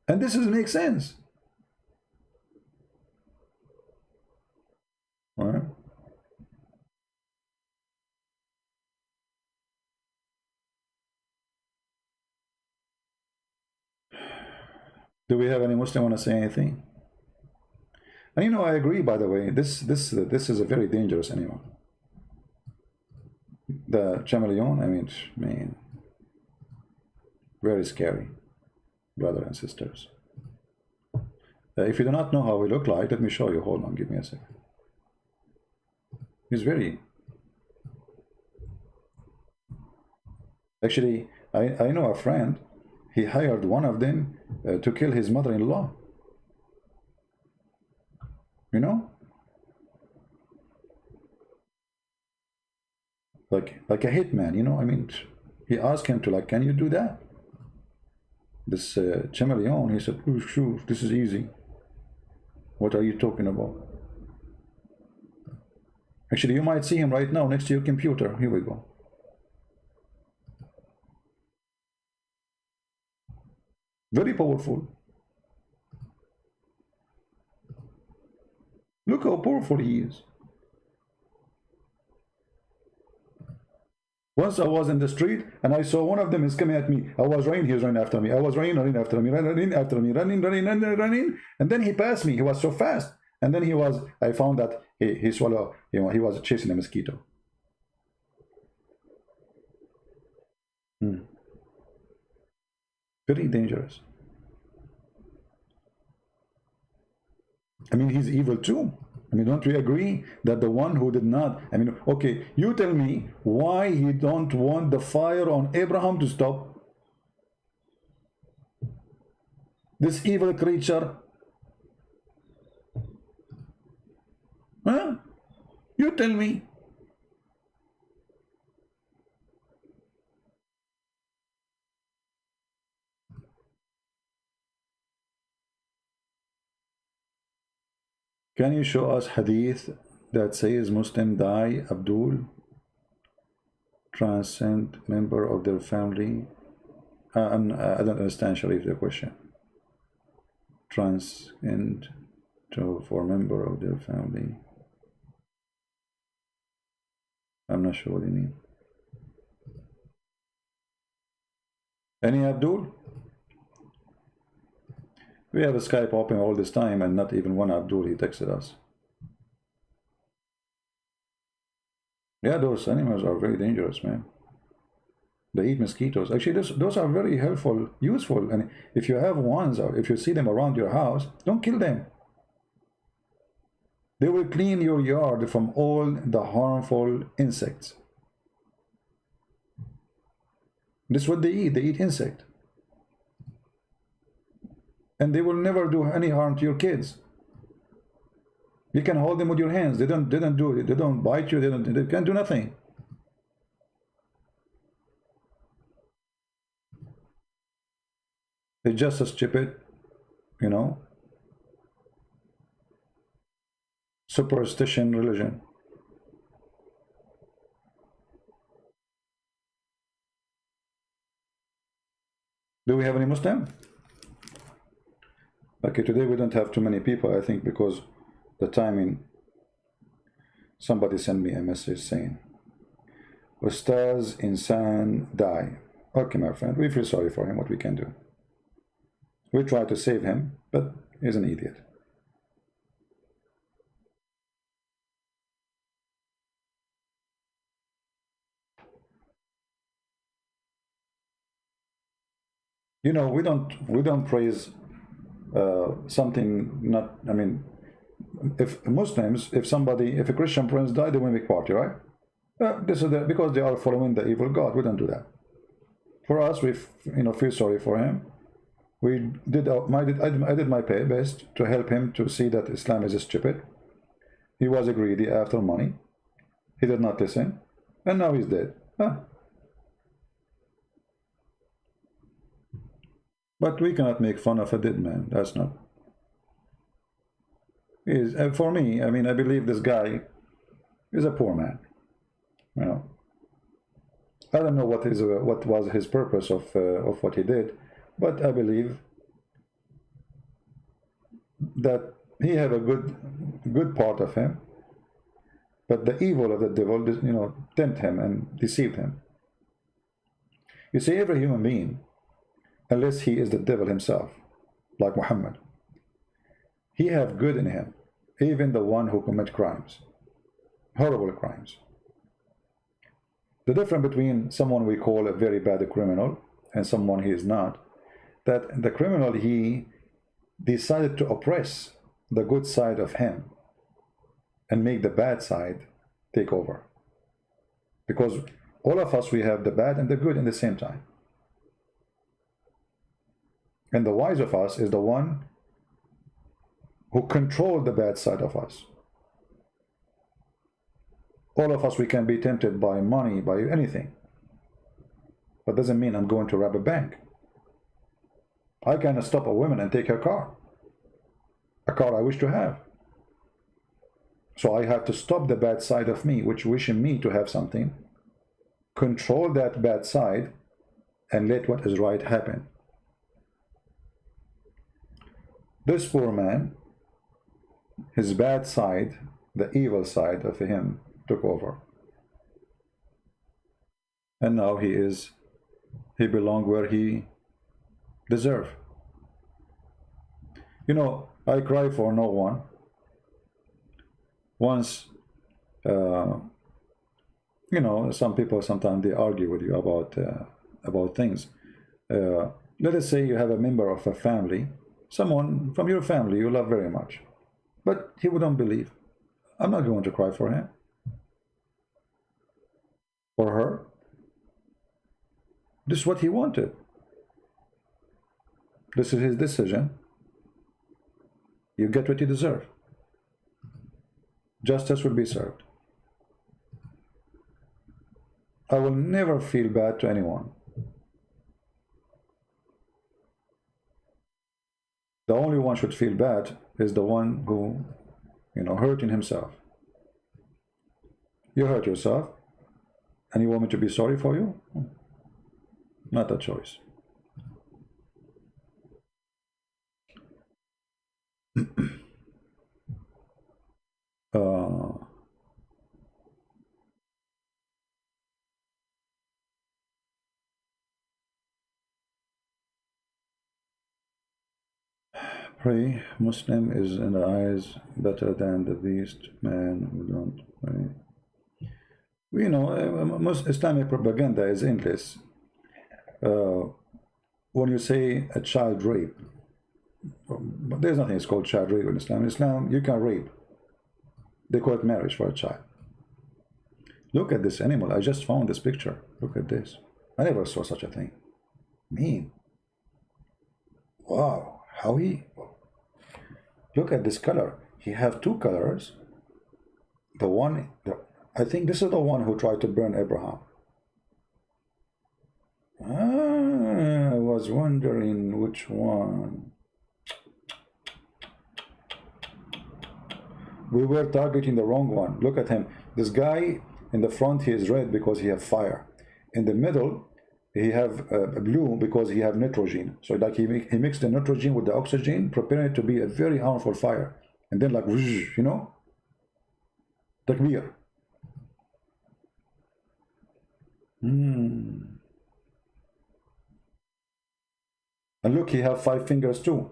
And this makes sense. All right. Do we have any Muslim want to say anything? And you know, I agree, by the way, this is a very dangerous animal. the chameleon, I mean, man, very scary, brothers and sisters. If you do not know how he look like, let me show you. Hold on, give me a second. He's very... Actually, I know a friend, he hired one of them to kill his mother-in-law. You know? Like a hitman, you know? I mean, he asked him to, like, can you do that? This chameleon, he said, oh, sure, this is easy. What are you talking about? Actually, you might see him right now next to your computer. Here we go. Very powerful. Look how powerful he is. Once I was in the street and I saw one of them is coming at me. I was running, he was running after me. I was running after me, running after me, running. And then he passed me. He was so fast. And then I found that he swallowed, you know, he was chasing a mosquito. Very dangerous. I mean, he's evil too. I mean, don't we agree that the one who did not, I mean, okay, you tell me why he don't want the fire on Abraham to stop? This evil creature. Huh? You tell me. Can you show us hadith that says Muslim die Abdul transcend member of their family? I don't understand, Sharif, the question. Transcend for member of their family. I'm not sure what you mean. Any Abdul? We have a Skype open all this time and not even one Abdul, he texted us. Yeah, those animals are very dangerous, man. They eat mosquitoes. Actually, those are very helpful, useful. And if you have ones, or if you see them around your house, don't kill them. They will clean your yard from all the harmful insects. This is what they eat. They eat insect. And they will never do any harm to your kids. You can hold them with your hands. They don't do it. They don't bite you. They can't do nothing. It's just a stupid, you know, superstition religion. Do we have any Muslim? Okay, today we don't have too many people, I think, because the timing. Somebody sent me a message saying, OSAS Insan die. Okay, my friend, we feel sorry for him. What we can do? We try to save him, but he's an idiot. You know, we don't praise something not. I mean, if Muslims, if a Christian prince died, they will make party, right? This is because they are following the evil God. We don't do that. For us, we feel sorry for him. We did I did my best to help him to see that Islam is stupid. He was greedy after money. He did not listen, and now he's dead. But we cannot make fun of a dead man. That's not. For me, I mean, I believe this guy is a poor man. You know, I don't know what was his purpose of what he did, but I believe that he had a good part of him, but the evil of the devil, you know, tempted him and deceived him. You see, every human being, unless he is the devil himself, like Muhammad, he have good in him, even the one who commit crimes, horrible crimes. The difference between someone we call a very bad criminal and someone he is not, that the criminal, he decided to oppress the good side of him and make the bad side take over. Because all of us, we have the bad and the good in the same time. And the wise of us is the one who controls the bad side of us. All of us, we can be tempted by money, by anything. But doesn't mean I'm going to rob a bank. I can stop a woman and take her car. A car I wish to have. So I have to stop the bad side of me, which wishing me to have something, control that bad side, and let what is right happen. This poor man, his bad side, the evil side of him, took over. And now he belongs where he deserves. You know, I cry for no one. Once, you know, some people sometimes they argue with you about things. Let us say you have a member of a family, someone from your family you love very much, but he wouldn't believe. I'm not going to cry for him or her. This is what he wanted. This is his decision. You get what you deserve. Justice will be served. I will never feel bad to anyone. The only one should feel bad is the one who, you know, hurting himself. You hurt yourself, and you want me to be sorry for you? Not a choice. Pray, Muslim is in the eyes better than the beast man who don't pray. You know, Islamic propaganda is endless. When you say a child rape, there's nothing it's called child rape in Islam. In Islam, you can rape. They call it marriage for a child. Look at this animal. I just found this picture. Look at this. I never saw such a thing. Mean. Wow. How he... Look at this color. He have two colors. The one... I think this is the one who tried to burn Abraham. I was wondering which one. We were targeting the wrong one. Look at him. This guy in the front, he is red because he have fire. In the middle, he have blue because he have nitrogen. So like he mixed the nitrogen with the oxygen, preparing it to be a very harmful fire. And then like, you know, takbir. And look, he have 5 fingers too.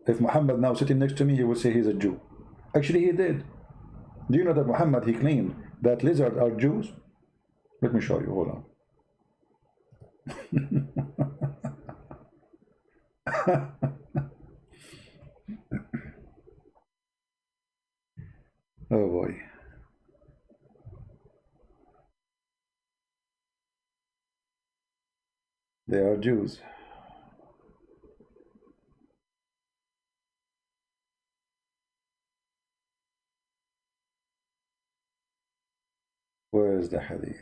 If Muhammad now sitting next to me, he would say he's a Jew. Actually, he did. Do you know that Muhammad, he claimed that lizards are Jews? Let me show you. Hold on. Oh boy. They are Jews. Where is the hadith?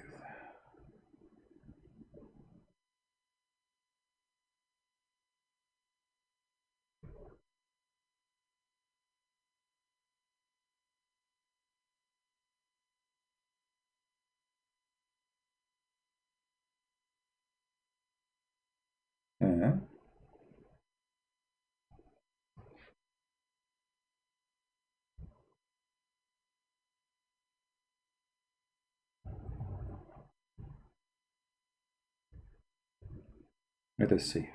Let us see.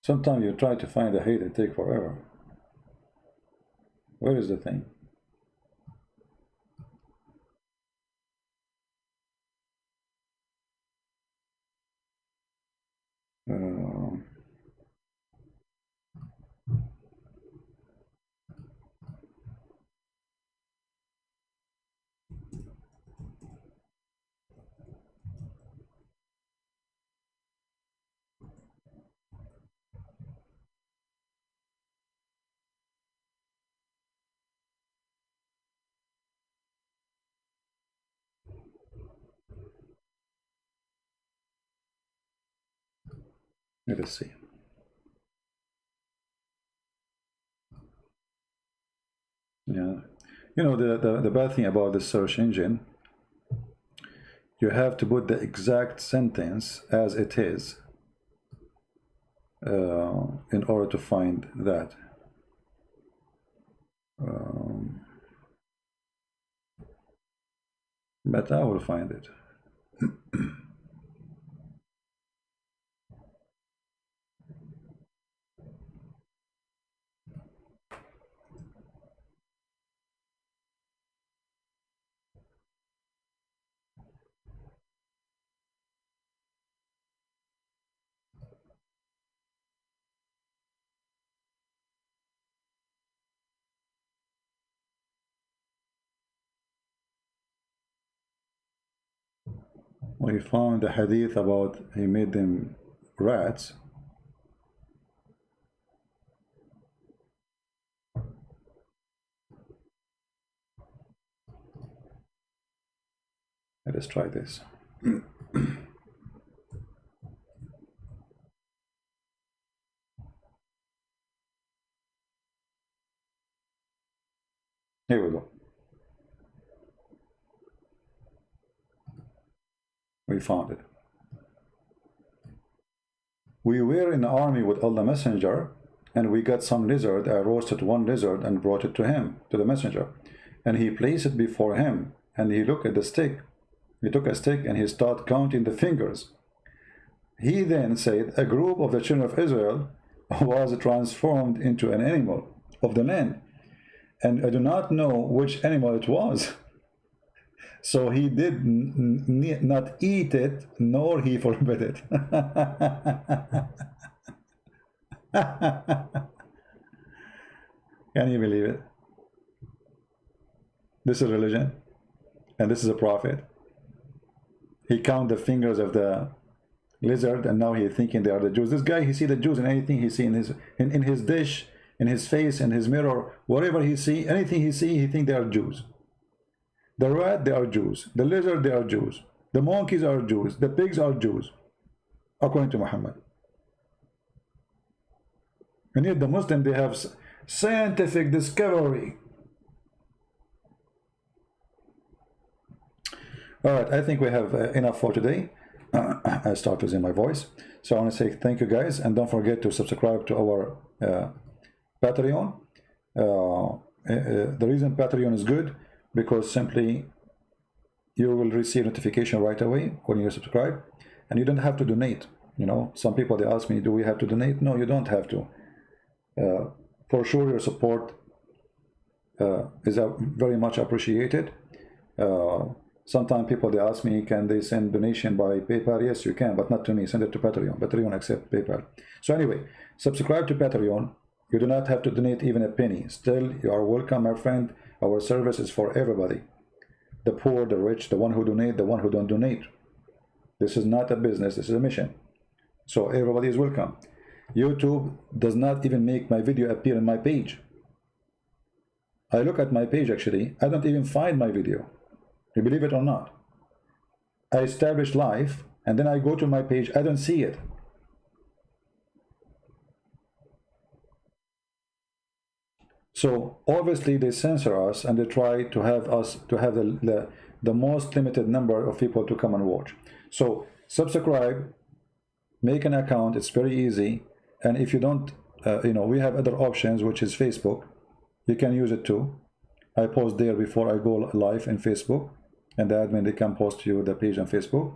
Sometimes you try to find a hate, it take forever. Where is the thing? Let us see. Yeah, you know, the bad thing about the search engine, you have to put the exact sentence as it is in order to find that. But I will find it. We found the hadith about he made them rats. Let us try this. Here we go. We found it. We were in the army with Allah Messenger, and we got some lizard. I roasted one lizard and brought it to him, to the messenger. And he placed it before him, and he looked at the stick. He took a stick and he started counting the fingers. He then said, a group of the children of Israel was transformed into an animal of the land, and I do not know which animal it was. So he did not eat it, nor he forbid it. Can you believe it? This is religion, and this is a prophet. He counted the fingers of the lizard, and now he's thinking they are the Jews. This guy, he see the Jews in anything he see in his dish, in his face, in his mirror, whatever he see, anything he see, he think they are Jews. The rat, they are Jews. The lizard, they are Jews. The monkeys are Jews. The pigs are Jews, according to Muhammad. And yet the Muslim, they have scientific discovery. All right, I think we have enough for today. I start losing my voice. So I want to say thank you guys, and don't forget to subscribe to our Patreon. The reason Patreon is good, because simply you will receive notification right away when you subscribe, and you don't have to donate. You know, some people, they ask me, do we have to donate? No, you don't have to. For sure, your support is very much appreciated. Sometimes people, they ask me, can they send donation by PayPal? Yes, you can, but not to me. Send it to Patreon. Patreon accept PayPal. So anyway, subscribe to Patreon. You do not have to donate even a penny. Still, you are welcome, my friend. Our service is for everybody. The poor, the rich, the one who donate, the one who don't donate. This is not a business, this is a mission. So everybody is welcome. YouTube does not even make my video appear on my page. I look at my page, actually, I don't even find my video. You believe it or not? I establish live, and then I go to my page, I don't see it. So obviously they censor us, and they try to have us to have the most limited number of people to come and watch. So subscribe, make an account, it's very easy. And if you don't, you know, we have other options, which is Facebook. You can use it too. I post there before I go live in Facebook, and the admin, they can post you the page on Facebook.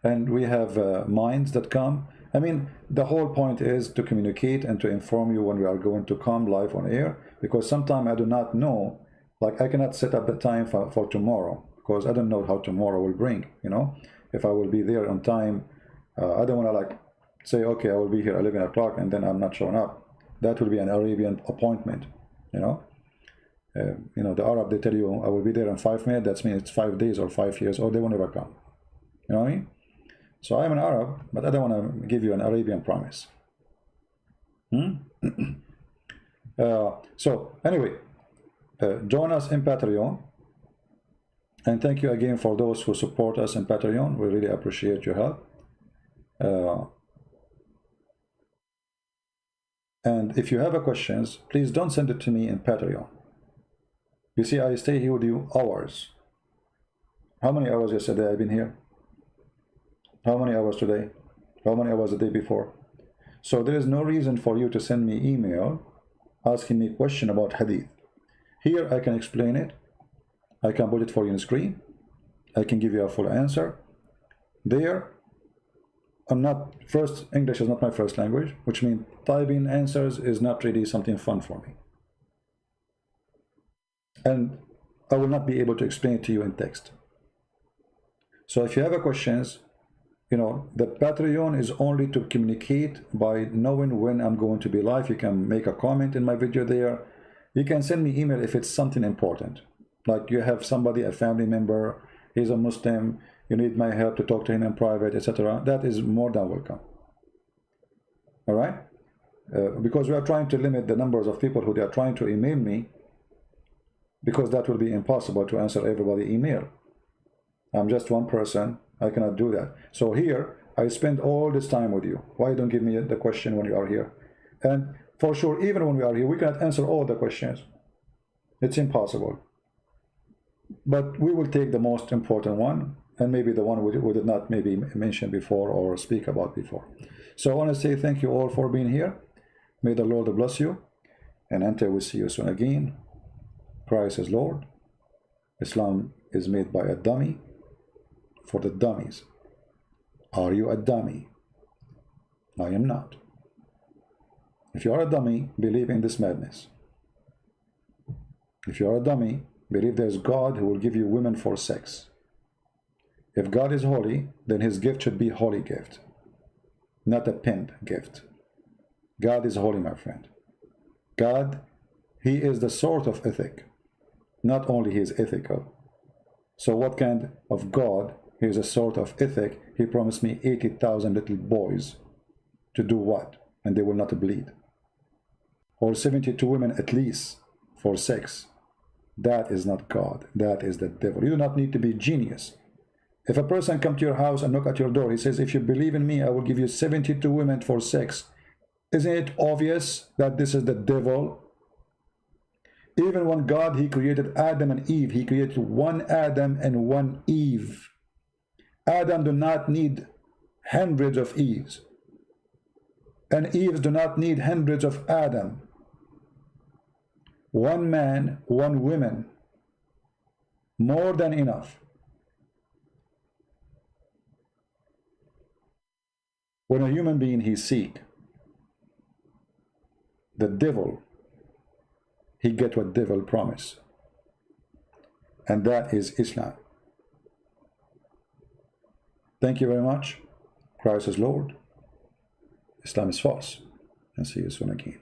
And we have minds.com, I mean, the whole point is to communicate and to inform you when we are going to come live on air, because sometimes I do not know, like I cannot set up the time for tomorrow, because I don't know how tomorrow will bring, you know, if I will be there on time. I don't want to like say, okay, I will be here 11 o'clock and then I'm not showing up. That will be an Arabian appointment, you know. You know, the Arab, they tell you I will be there in 5 minutes. That means it's 5 days or 5 years, or they will never come. You know what I mean? So I'm an Arab, but I don't want to give you an Arabian promise. So anyway, join us in Patreon, and thank you again for those who support us in Patreon. We really appreciate your help. And if you have questions, please don't send it to me in Patreon. You see, I stay here with you hours. How many hours yesterday I've been here? How many hours today? How many hours the day before? So there is no reason for you to send me email asking me a question about hadith. Here I can explain it. I can put it for you on the screen. I can give you a full answer. There, I'm not, first, English is not my first language, which means typing answers is not really something fun for me. And I will not be able to explain it to you in text. So if you have questions, you know, the Patreon is only to communicate by knowing when I'm going to be live. You can make a comment in my video there. You can send me email if it's something important. Like you have somebody, a family member, he's a Muslim, you need my help to talk to him in private, etc. That is more than welcome. All right? Because we are trying to limit the numbers of people who they are trying to email me, because that will be impossible to answer everybody email. I'm just one person. I cannot do that. So here, I spend all this time with you. Why don't give me the question when you are here? And for sure, even when we are here, we cannot answer all the questions. It's impossible. But we will take the most important one, and maybe the one we did not maybe mention before or speak about before. So I want to say thank you all for being here. May the Lord bless you. And until we see you soon again, Christ is Lord. Islam is made by a dummy for the dummies. Are you a dummy? I am not. If you are a dummy, believe in this madness. If you are a dummy, believe there's God who will give you women for sex. If God is holy, then his gift should be holy gift, not a pimp gift. God is holy, my friend. God, he is the sort of ethic. Not only he is ethical. So what kind of God? He is a sort of ethic. He promised me 80,000 little boys to do what? And they will not bleed. Or 72 women at least for sex. That is not God. That is the devil. You do not need to be genius. If a person comes to your house and knock at your door, he says, if you believe in me, I will give you 72 women for sex. Isn't it obvious that this is the devil? Even when God, he created Adam and Eve, he created one Adam and one Eve. Adam do not need hundreds of Eves. And Eves do not need hundreds of Adam. One man, one woman, more than enough. When a human being he seek the devil, he get what devil promise, and that is Islam. Thank you very much. Christ is Lord. Islam is false. And see you soon again.